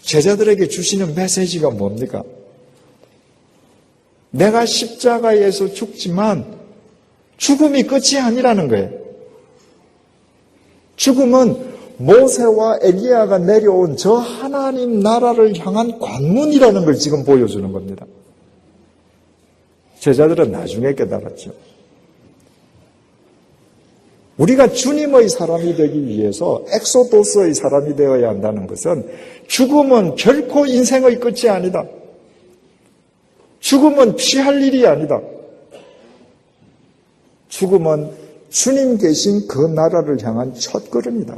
제자들에게 주시는 메시지가 뭡니까? 내가 십자가에서 죽지만 죽음이 끝이 아니라는 거예요. 죽음은 모세와 엘리야가 내려온 저 하나님 나라를 향한 관문이라는 걸 지금 보여주는 겁니다. 제자들은 나중에 깨달았죠. 우리가 주님의 사람이 되기 위해서 엑소도스의 사람이 되어야 한다는 것은 죽음은 결코 인생의 끝이 아니다. 죽음은 피할 일이 아니다. 죽음은 주님 계신 그 나라를 향한 첫걸음이다.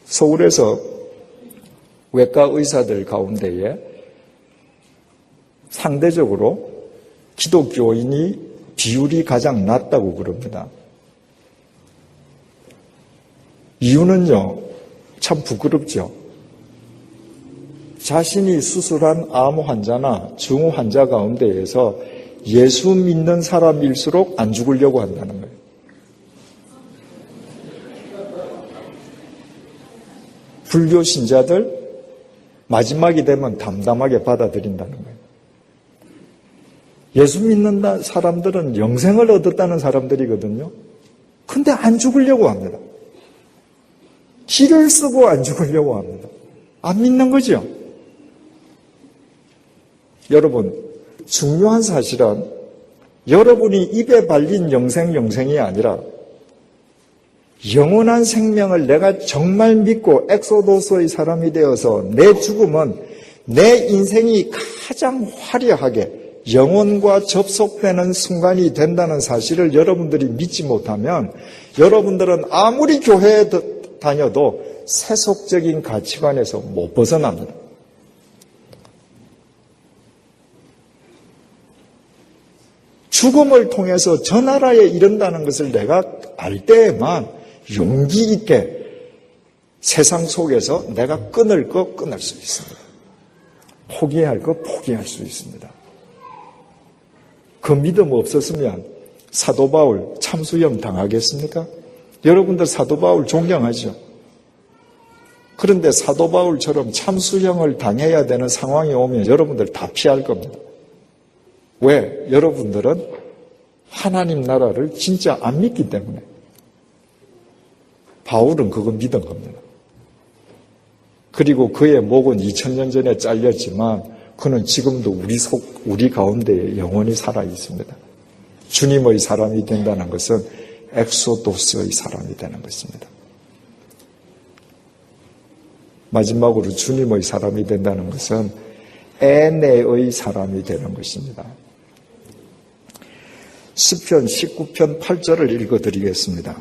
서울에서 외과 의사들 가운데에 상대적으로 기독교인이 비율이 가장 낮다고 그럽니다. 이유는요, 참 부끄럽죠. 자신이 수술한 암 환자나 중 환자 가운데에서 예수 믿는 사람일수록 안 죽으려고 한다는 거예요. 불교 신자들 마지막이 되면 담담하게 받아들인다는 거예요. 예수 믿는 사람들은 영생을 얻었다는 사람들이거든요. 근데 안 죽으려고 합니다. 기를 쓰고 안 죽으려고 합니다. 안 믿는 거죠. 여러분, 중요한 사실은 여러분이 입에 발린 영생이 아니라 영원한 생명을 내가 정말 믿고 엑소도스의 사람이 되어서 내 죽음은 내 인생이 가장 화려하게 영혼과 접속되는 순간이 된다는 사실을 여러분들이 믿지 못하면 여러분들은 아무리 교회에 다녀도 세속적인 가치관에서 못 벗어납니다. 죽음을 통해서 저 나라에 이른다는 것을 내가 알 때에만 용기 있게 세상 속에서 내가 끊을 거 끊을 수 있습니다. 포기할 거 포기할 수 있습니다. 그 믿음 없었으면 사도 바울 참수형 당하겠습니까? 여러분들 사도 바울 존경하죠? 그런데 사도 바울처럼 참수형을 당해야 되는 상황이 오면 여러분들 다 피할 겁니다. 왜? 여러분들은 하나님 나라를 진짜 안 믿기 때문에. 바울은 그거 믿은 겁니다. 그리고 그의 목은 2000년 전에 잘렸지만 그는 지금도 우리 가운데 영원히 살아 있습니다. 주님의 사람이 된다는 것은 엑소도스의 사람이 되는 것입니다. 마지막으로 주님의 사람이 된다는 것은 에네의 사람이 되는 것입니다. 시편 19편 8절을 읽어드리겠습니다.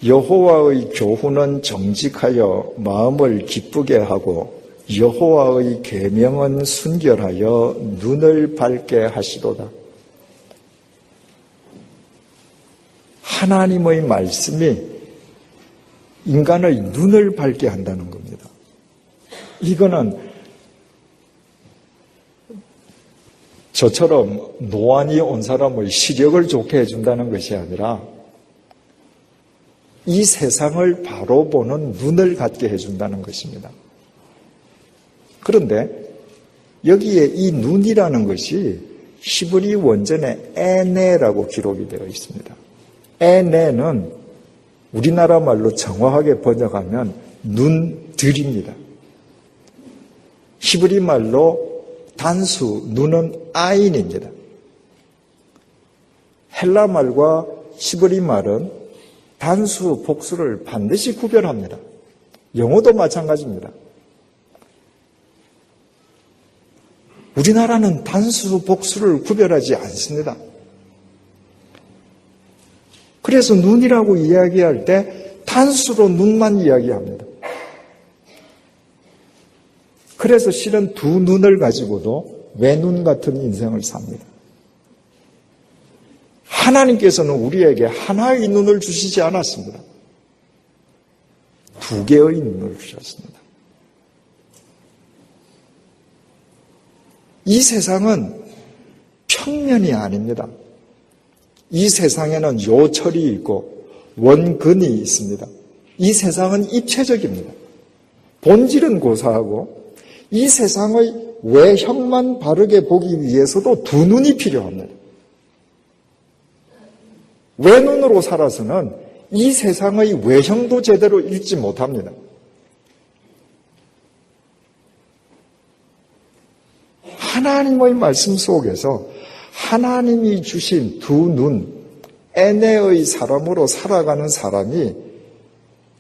여호와의 교훈은 정직하여 마음을 기쁘게 하고 여호와의 계명은 순결하여 눈을 밝게 하시도다. 하나님의 말씀이 인간의 눈을 밝게 한다는 겁니다. 이거는 저처럼 노안이 온 사람의 시력을 좋게 해준다는 것이 아니라 이 세상을 바로 보는 눈을 갖게 해준다는 것입니다. 그런데 여기에 이 눈이라는 것이 히브리 원전에 에네라고 기록이 되어 있습니다. 에네는 우리나라 말로 정확하게 번역하면 눈들입니다. 히브리 말로 단수 눈은 아인입니다. 헬라 말과 히브리 말은 단수, 복수를 반드시 구별합니다. 영어도 마찬가지입니다. 우리나라는 단수, 복수를 구별하지 않습니다. 그래서 눈이라고 이야기할 때 단수로 눈만 이야기합니다. 그래서 실은 두 눈을 가지고도 외눈 같은 인생을 삽니다. 하나님께서는 우리에게 하나의 눈을 주시지 않았습니다. 두 개의 눈을 주셨습니다. 이 세상은 평면이 아닙니다. 이 세상에는 요철이 있고 원근이 있습니다. 이 세상은 입체적입니다. 본질은 고사하고 이 세상의 외형만 바르게 보기 위해서도 두 눈이 필요합니다. 외눈으로 살아서는 이 세상의 외형도 제대로 읽지 못합니다. 하나님의 말씀 속에서 하나님이 주신 두 눈, 에네의 사람으로 살아가는 사람이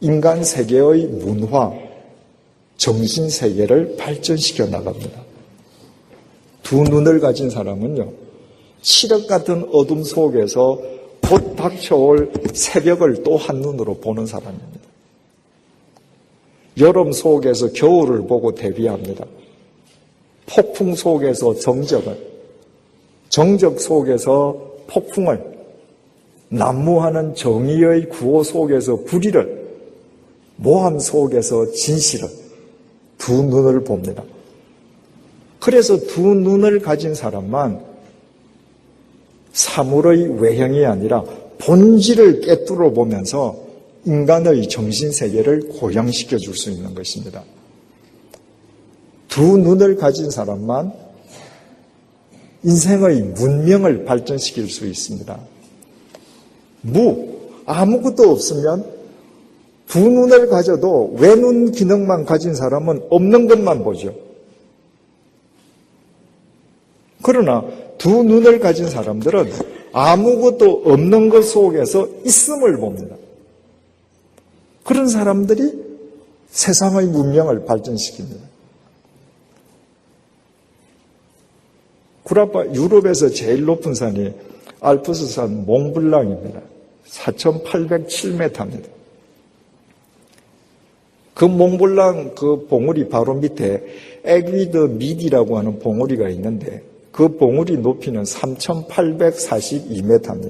인간 세계의 문화, 정신 세계를 발전시켜 나갑니다. 두 눈을 가진 사람은요, 칠흑 같은 어둠 속에서 곧 닥쳐올 새벽을 또 한눈으로 보는 사람입니다. 여름 속에서 겨울을 보고 대비합니다. 폭풍 속에서 정적을, 정적 속에서 폭풍을, 난무하는 정의의 구호 속에서 불의를, 모함 속에서 진실을, 두 눈을 봅니다. 그래서 두 눈을 가진 사람만 사물의 외형이 아니라 본질을 꿰뚫어 보면서 인간의 정신세계를 고양시켜 줄 수 있는 것입니다. 두 눈을 가진 사람만 인생의 문명을 발전시킬 수 있습니다. 아무것도 없으면 두 눈을 가져도 외눈 기능만 가진 사람은 없는 것만 보죠. 그러나 두 눈을 가진 사람들은 아무것도 없는 것 속에서 있음을 봅니다. 그런 사람들이 세상의 문명을 발전시킵니다. 유럽에서 제일 높은 산이 알프스산 몽블랑입니다. 4,807m입니다. 그 몽블랑 그 봉우리 바로 밑에 에그리드 미디라고 하는 봉우리가 있는데 그 봉우리 높이는 3,842m입니다.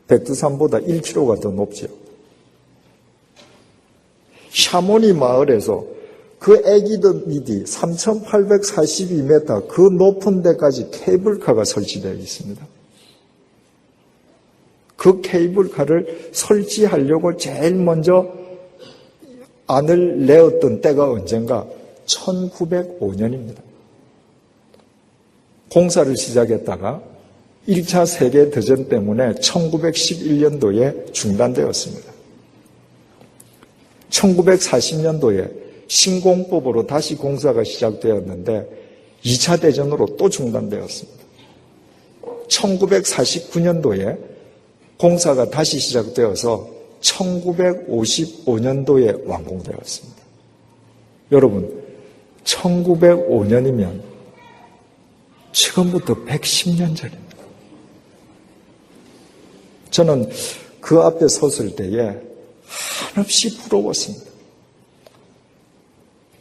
백두산보다 1km가 더 높죠. 샤모니 마을에서 그 애기들이 3,842m 그 높은 데까지 케이블카가 설치되어 있습니다. 그 케이블카를 설치하려고 제일 먼저 안을 내었던 때가 언젠가 1905년입니다. 공사를 시작했다가 1차 세계대전 때문에 1911년도에 중단되었습니다. 1940년도에 신공법으로 다시 공사가 시작되었는데 2차 대전으로 또 중단되었습니다. 1949년도에 공사가 다시 시작되어서 1955년도에 완공되었습니다. 여러분, 1905년이면 지금부터 110년 전입니다. 저는 그 앞에 섰을 때에 한없이 부러웠습니다.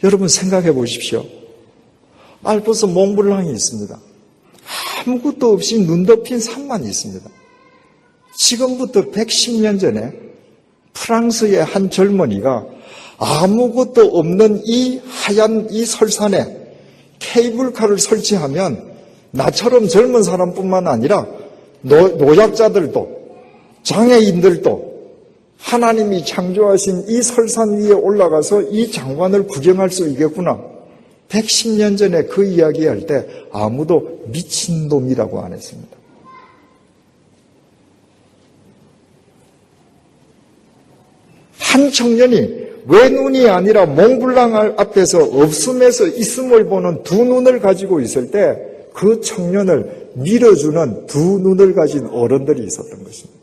여러분 생각해 보십시오. 알프스 몽블랑이 있습니다. 아무것도 없이 눈 덮인 산만 있습니다. 지금부터 110년 전에 프랑스의 한 젊은이가 아무것도 없는 이 하얀 이 설산에 케이블카를 설치하면 나처럼 젊은 사람뿐만 아니라 노약자들도 장애인들도 하나님이 창조하신 이 설산 위에 올라가서 이 장관을 구경할 수 있겠구나. 110년 전에 그 이야기할 때 아무도 미친놈이라고 안 했습니다. 한 청년이 왜 눈이 아니라 몽블랑 앞에서 없음에서 있음을 보는 두 눈을 가지고 있을 때 그 청년을 밀어주는 두 눈을 가진 어른들이 있었던 것입니다.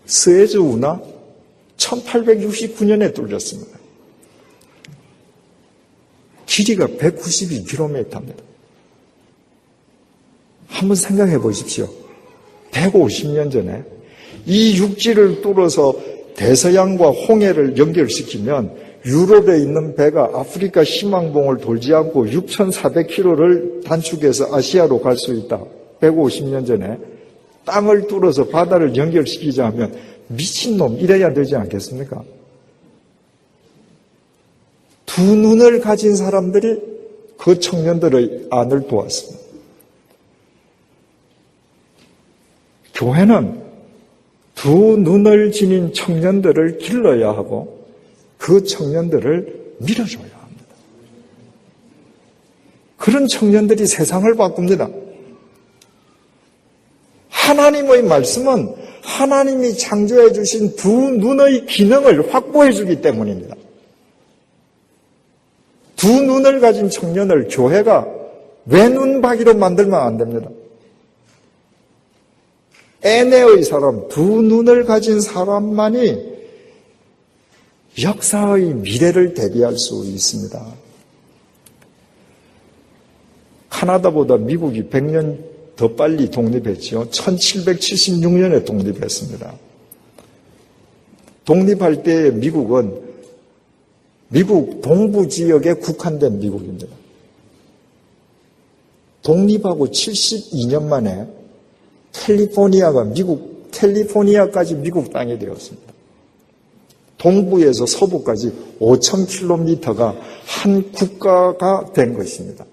스에즈 운하 1869년에 뚫렸습니다. 길이가 192km입니다. 한번 생각해 보십시오. 150년 전에 이 육지를 뚫어서 대서양과 홍해를 연결시키면 유럽에 있는 배가 아프리카 희망봉을 돌지 않고 6,400km를 단축해서 아시아로 갈 수 있다. 150년 전에 땅을 뚫어서 바다를 연결시키자 하면 미친놈 이래야 되지 않겠습니까? 두 눈을 가진 사람들이 그 청년들의 안을 도왔습니다. 교회는 두 눈을 지닌 청년들을 길러야 하고 그 청년들을 밀어줘야 합니다. 그런 청년들이 세상을 바꿉니다. 하나님의 말씀은 하나님이 창조해 주신 두 눈의 기능을 확보해 주기 때문입니다. 두 눈을 가진 청년을 교회가 외눈박이로 만들면 안 됩니다. 에네의 사람, 두 눈을 가진 사람만이 역사의 미래를 대비할 수 있습니다. 카나다보다 미국이 100년 더 빨리 독립했지요. 1776년에 독립했습니다. 독립할 때 미국은 미국 동부 지역에 국한된 미국입니다. 독립하고 72년 만에 캘리포니아까지 미국 땅이 되었습니다. 동부에서 서부까지 5,000km가 한 국가가 된 것입니다.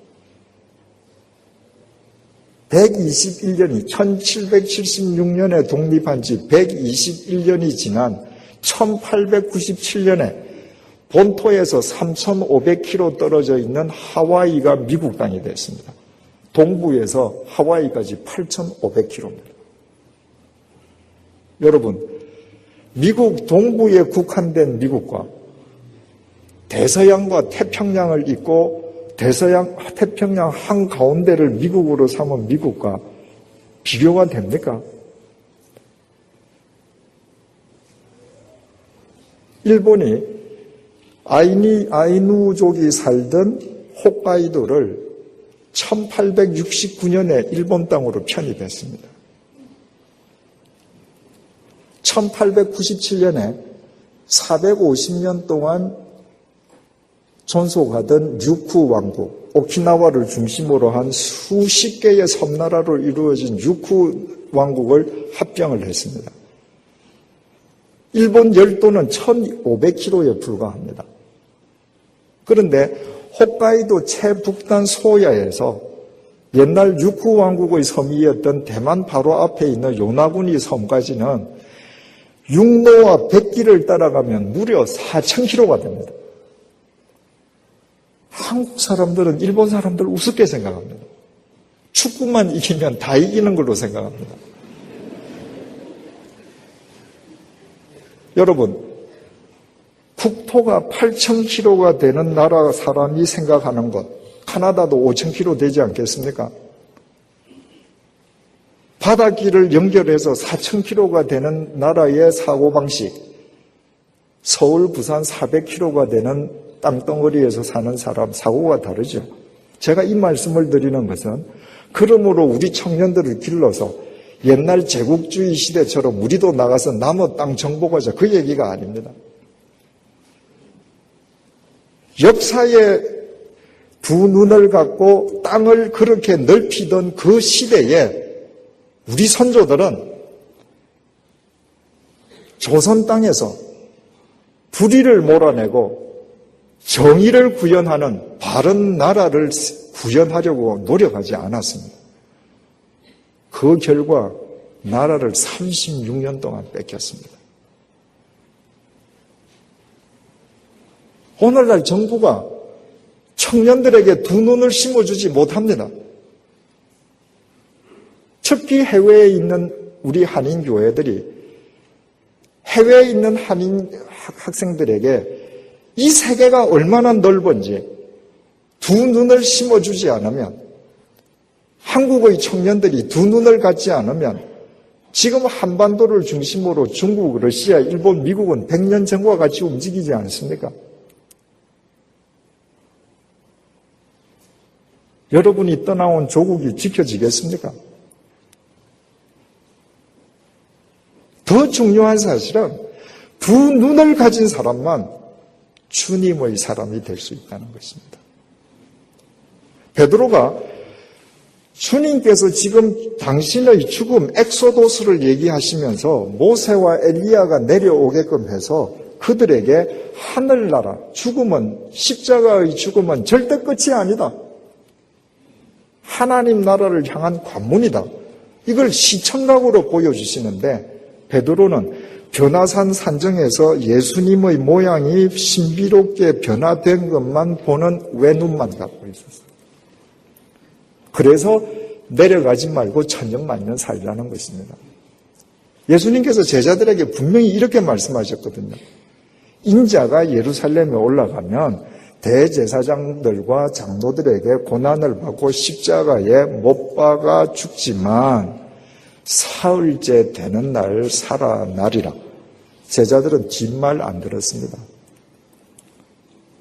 121년이 1776년에 독립한 지 121년이 지난 1897년에 본토에서 3,500km 떨어져 있는 하와이가 미국 땅이 됐습니다. 동부에서 하와이까지 8,500km입니다. 여러분, 미국 동부에 국한된 미국과 대서양과 태평양을 잇고 태평양 한가운데를 미국으로 삼은 미국과 비교가 됩니까? 일본이 아이누족이 살던 홋카이도를 1869년에 일본 땅으로 편입했습니다. 1897년에 450년 동안 존속하던 유쿠 왕국, 오키나와를 중심으로 한 수십 개의 섬나라로 이루어진 유쿠 왕국을 합병을 했습니다. 일본 열도는 1500km에 불과합니다. 그런데 홋카이도 최북단 소야에서 옛날 육구왕국의 섬이었던 대만 바로 앞에 있는 요나구니 섬까지는 육로와 백길을 따라가면 무려 4000km가 됩니다. 한국 사람들은 일본 사람들 우습게 생각합니다. 축구만 이기면 다 이기는 걸로 생각합니다. 여러분, 국토가 8000km가 되는 나라 사람이 생각하는 것, 카나다도 5000km 되지 않겠습니까? 바닷길을 연결해서 4000km가 되는 나라의 사고방식, 서울, 부산 400km가 되는 땅덩어리에서 사는 사람 사고가 다르죠. 제가 이 말씀을 드리는 것은 그러므로 우리 청년들을 길러서 옛날 제국주의 시대처럼 우리도 나가서 남의 땅 정복하자 그 얘기가 아닙니다. 역사에 두 눈을 갖고 땅을 그렇게 넓히던 그 시대에 우리 선조들은 조선 땅에서 불의를 몰아내고 정의를 구현하는 바른 나라를 구현하려고 노력하지 않았습니다. 그 결과 나라를 36년 동안 뺏겼습니다. 오늘날 정부가 청년들에게 두 눈을 심어주지 못합니다. 특히 해외에 있는 우리 한인교회들이 해외에 있는 한인 학생들에게 이 세계가 얼마나 넓은지 두 눈을 심어주지 않으면, 한국의 청년들이 두 눈을 갖지 않으면 지금 한반도를 중심으로 중국, 러시아, 일본, 미국은 100년 전과 같이 움직이지 않습니까? 여러분이 떠나온 조국이 지켜지겠습니까? 더 중요한 사실은 두 눈을 가진 사람만 주님의 사람이 될 수 있다는 것입니다. 베드로가 주님께서 지금 당신의 죽음, 엑소도스를 얘기하시면서 모세와 엘리야가 내려오게끔 해서 그들에게 하늘나라, 죽음은, 십자가의 죽음은 절대 끝이 아니다. 하나님 나라를 향한 관문이다. 이걸 시청각으로 보여주시는데 베드로는 변화산 산정에서 예수님의 모양이 신비롭게 변화된 것만 보는 외눈만 갖고 있었어요. 그래서 내려가지 말고 천년만년 살라는 것입니다. 예수님께서 제자들에게 분명히 이렇게 말씀하셨거든요. 인자가 예루살렘에 올라가면 대제사장들과 장로들에게 고난을 받고 십자가에 못 박아 죽지만 사흘째 되는 날 살아나리라. 제자들은 뒷말 안 들었습니다.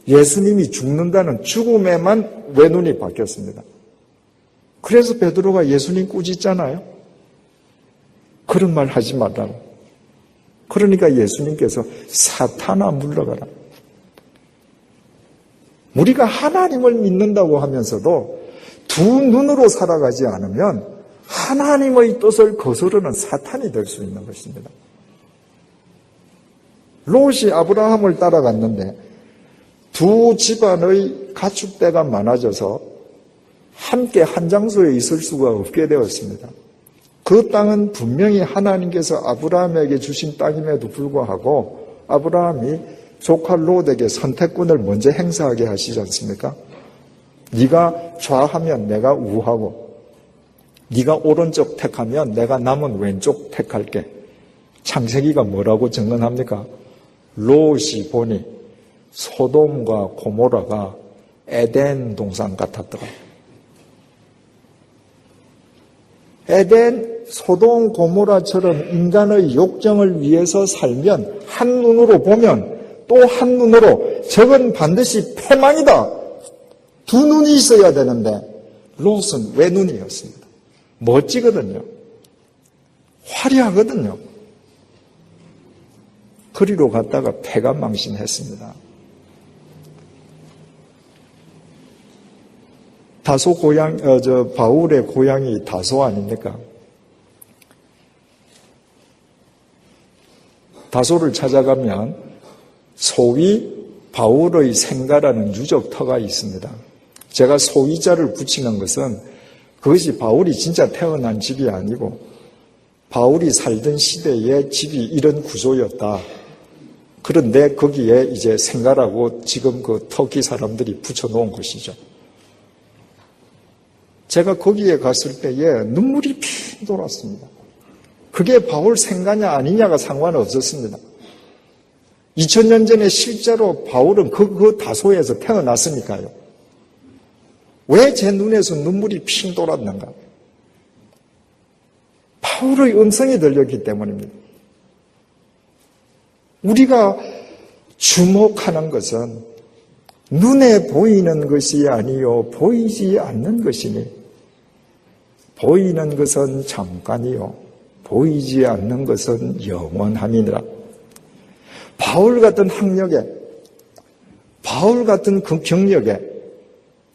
예수님이 죽는다는 죽음에만 외눈이 바뀌었습니다. 그래서 베드로가 예수님 꾸짖잖아요. 그런 말 하지 말라고. 그러니까 예수님께서 사탄아 물러가라. 우리가 하나님을 믿는다고 하면서도 두 눈으로 살아가지 않으면 하나님의 뜻을 거스르는 사탄이 될 수 있는 것입니다. 롯이 아브라함을 따라갔는데 두 집안의 가축대가 많아져서 함께 한 장소에 있을 수가 없게 되었습니다. 그 땅은 분명히 하나님께서 아브라함에게 주신 땅임에도 불구하고 아브라함이 조카 롯에게 선택권을 먼저 행사하게 하시지 않습니까? 네가 좌하면 내가 우하고 네가 오른쪽 택하면 내가 남은 왼쪽 택할게. 창세기가 뭐라고 증언합니까? 롯이 보니 소돔과 고모라가 에덴 동산 같았더라. 에덴, 소돔, 고모라처럼 인간의 욕정을 위해서 살면 한눈으로 보면 또 한눈으로 저건 반드시 패망이다. 두 눈이 있어야 되는데 롯은 외눈이었습니다. 멋지거든요. 화려하거든요. 그리로 갔다가 패가 망신했습니다. 다소 바울의 고향이 다소 아닙니까? 다소를 찾아가면 소위 바울의 생가라는 유적터가 있습니다. 제가 소위자를 붙이는 것은 그것이 바울이 진짜 태어난 집이 아니고 바울이 살던 시대의 집이 이런 구조였다. 그런데 거기에 이제 생가라고 지금 그 터키 사람들이 붙여놓은 것이죠. 제가 거기에 갔을 때에 눈물이 핑 돌았습니다. 그게 바울 생가냐 아니냐가 상관없었습니다. 2000년 전에 실제로 바울은 그 다소에서 태어났으니까요. 왜 제 눈에서 눈물이 핑 돌았는가? 바울의 음성이 들렸기 때문입니다. 우리가 주목하는 것은 눈에 보이는 것이 아니요 보이지 않는 것이니 보이는 것은 잠깐이요 보이지 않는 것은 영원함이니라. 바울 같은 학력에 바울 같은 그 경력에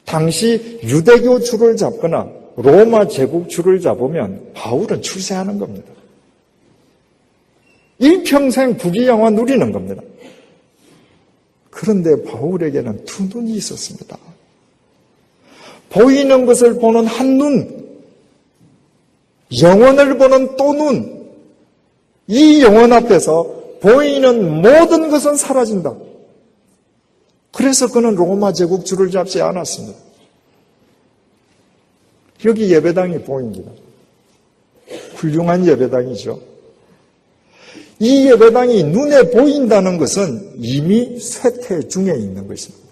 당시 유대교 줄을 잡거나 로마 제국 줄을 잡으면 바울은 출세하는 겁니다. 일평생 부귀영화 누리는 겁니다. 그런데 바울에게는 두 눈이 있었습니다. 보이는 것을 보는 한 눈, 영혼을 보는 또 눈, 이 영혼 앞에서 보이는 모든 것은 사라진다. 그래서 그는 로마 제국 줄을 잡지 않았습니다. 여기 예배당이 보입니다. 훌륭한 예배당이죠. 이 예배당이 눈에 보인다는 것은 이미 쇠퇴 중에 있는 것입니다.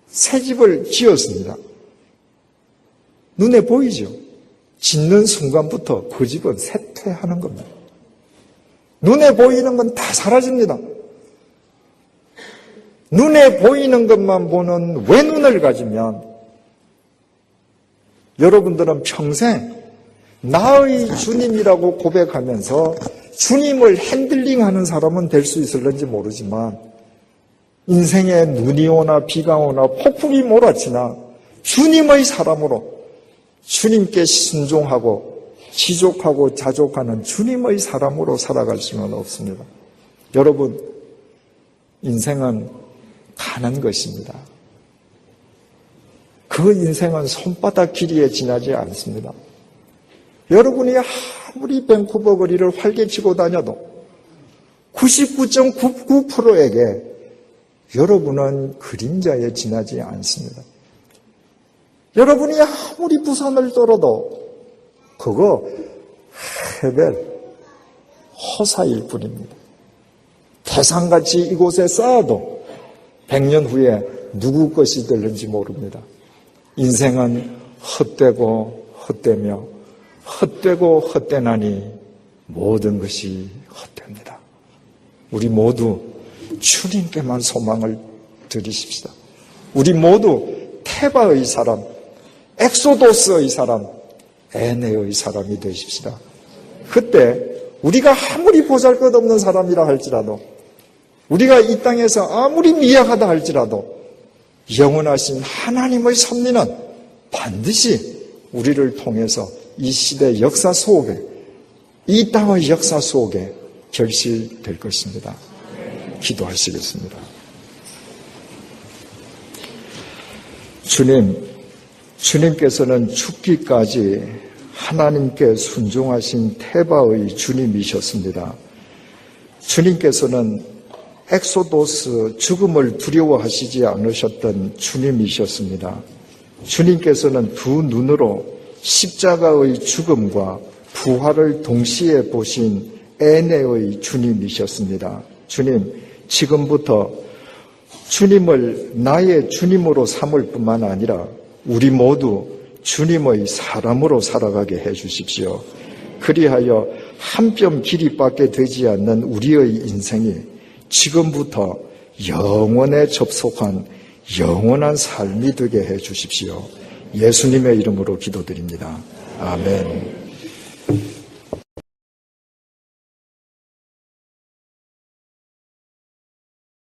새 집을 지었습니다. 눈에 보이죠? 짓는 순간부터 그 집은 쇠퇴하는 겁니다. 눈에 보이는 건 다 사라집니다. 눈에 보이는 것만 보는 외눈을 가지면 여러분들은 평생 나의 주님이라고 고백하면서 주님을 핸들링하는 사람은 될 수 있을는지 모르지만 인생에 눈이 오나 비가 오나 폭풍이 몰아치나 주님의 사람으로 주님께 순종하고 지족하고 자족하는 주님의 사람으로 살아갈 수는 없습니다. 여러분, 인생은 가는 것입니다. 그 인생은 손바닥 길이에 지나지 않습니다. 여러분이 아무리 밴쿠버 거리를 활개치고 다녀도 99.99%에게 여러분은 그림자에 지나지 않습니다. 여러분이 아무리 부산을 떨어도 그거 헤벨, 허사일 뿐입니다. 태산같이 이곳에 쌓아도 100년 후에 누구 것이 될는지 모릅니다. 인생은 헛되고 헛되며 헛되고 헛되나니 모든 것이 헛됩니다. 우리 모두 주님께만 소망을 드리십시다. 우리 모두 테바의 사람, 엑소도스의 사람, 에네의 사람이 되십시다. 그때 우리가 아무리 보잘것없는 사람이라 할지라도 우리가 이 땅에서 아무리 미약하다 할지라도 영원하신 하나님의 섭리는 반드시 우리를 통해서 이 시대 역사 속에, 이 땅의 역사 속에 결실될 것입니다. 기도하시겠습니다. 주님께서는 죽기까지 하나님께 순종하신 테바의 주님이셨습니다. 주님께서는 엑소도스, 죽음을 두려워하시지 않으셨던 주님이셨습니다. 주님께서는 두 눈으로 십자가의 죽음과 부활을 동시에 보신 에네의 주님이셨습니다. 주님, 지금부터 주님을 나의 주님으로 삼을 뿐만 아니라 우리 모두 주님의 사람으로 살아가게 해 주십시오. 그리하여 한 뼘 길이밖에 되지 않는 우리의 인생이 지금부터 영원에 접속한 영원한 삶이 되게 해 주십시오. 예수님의 이름으로 기도드립니다. 아멘.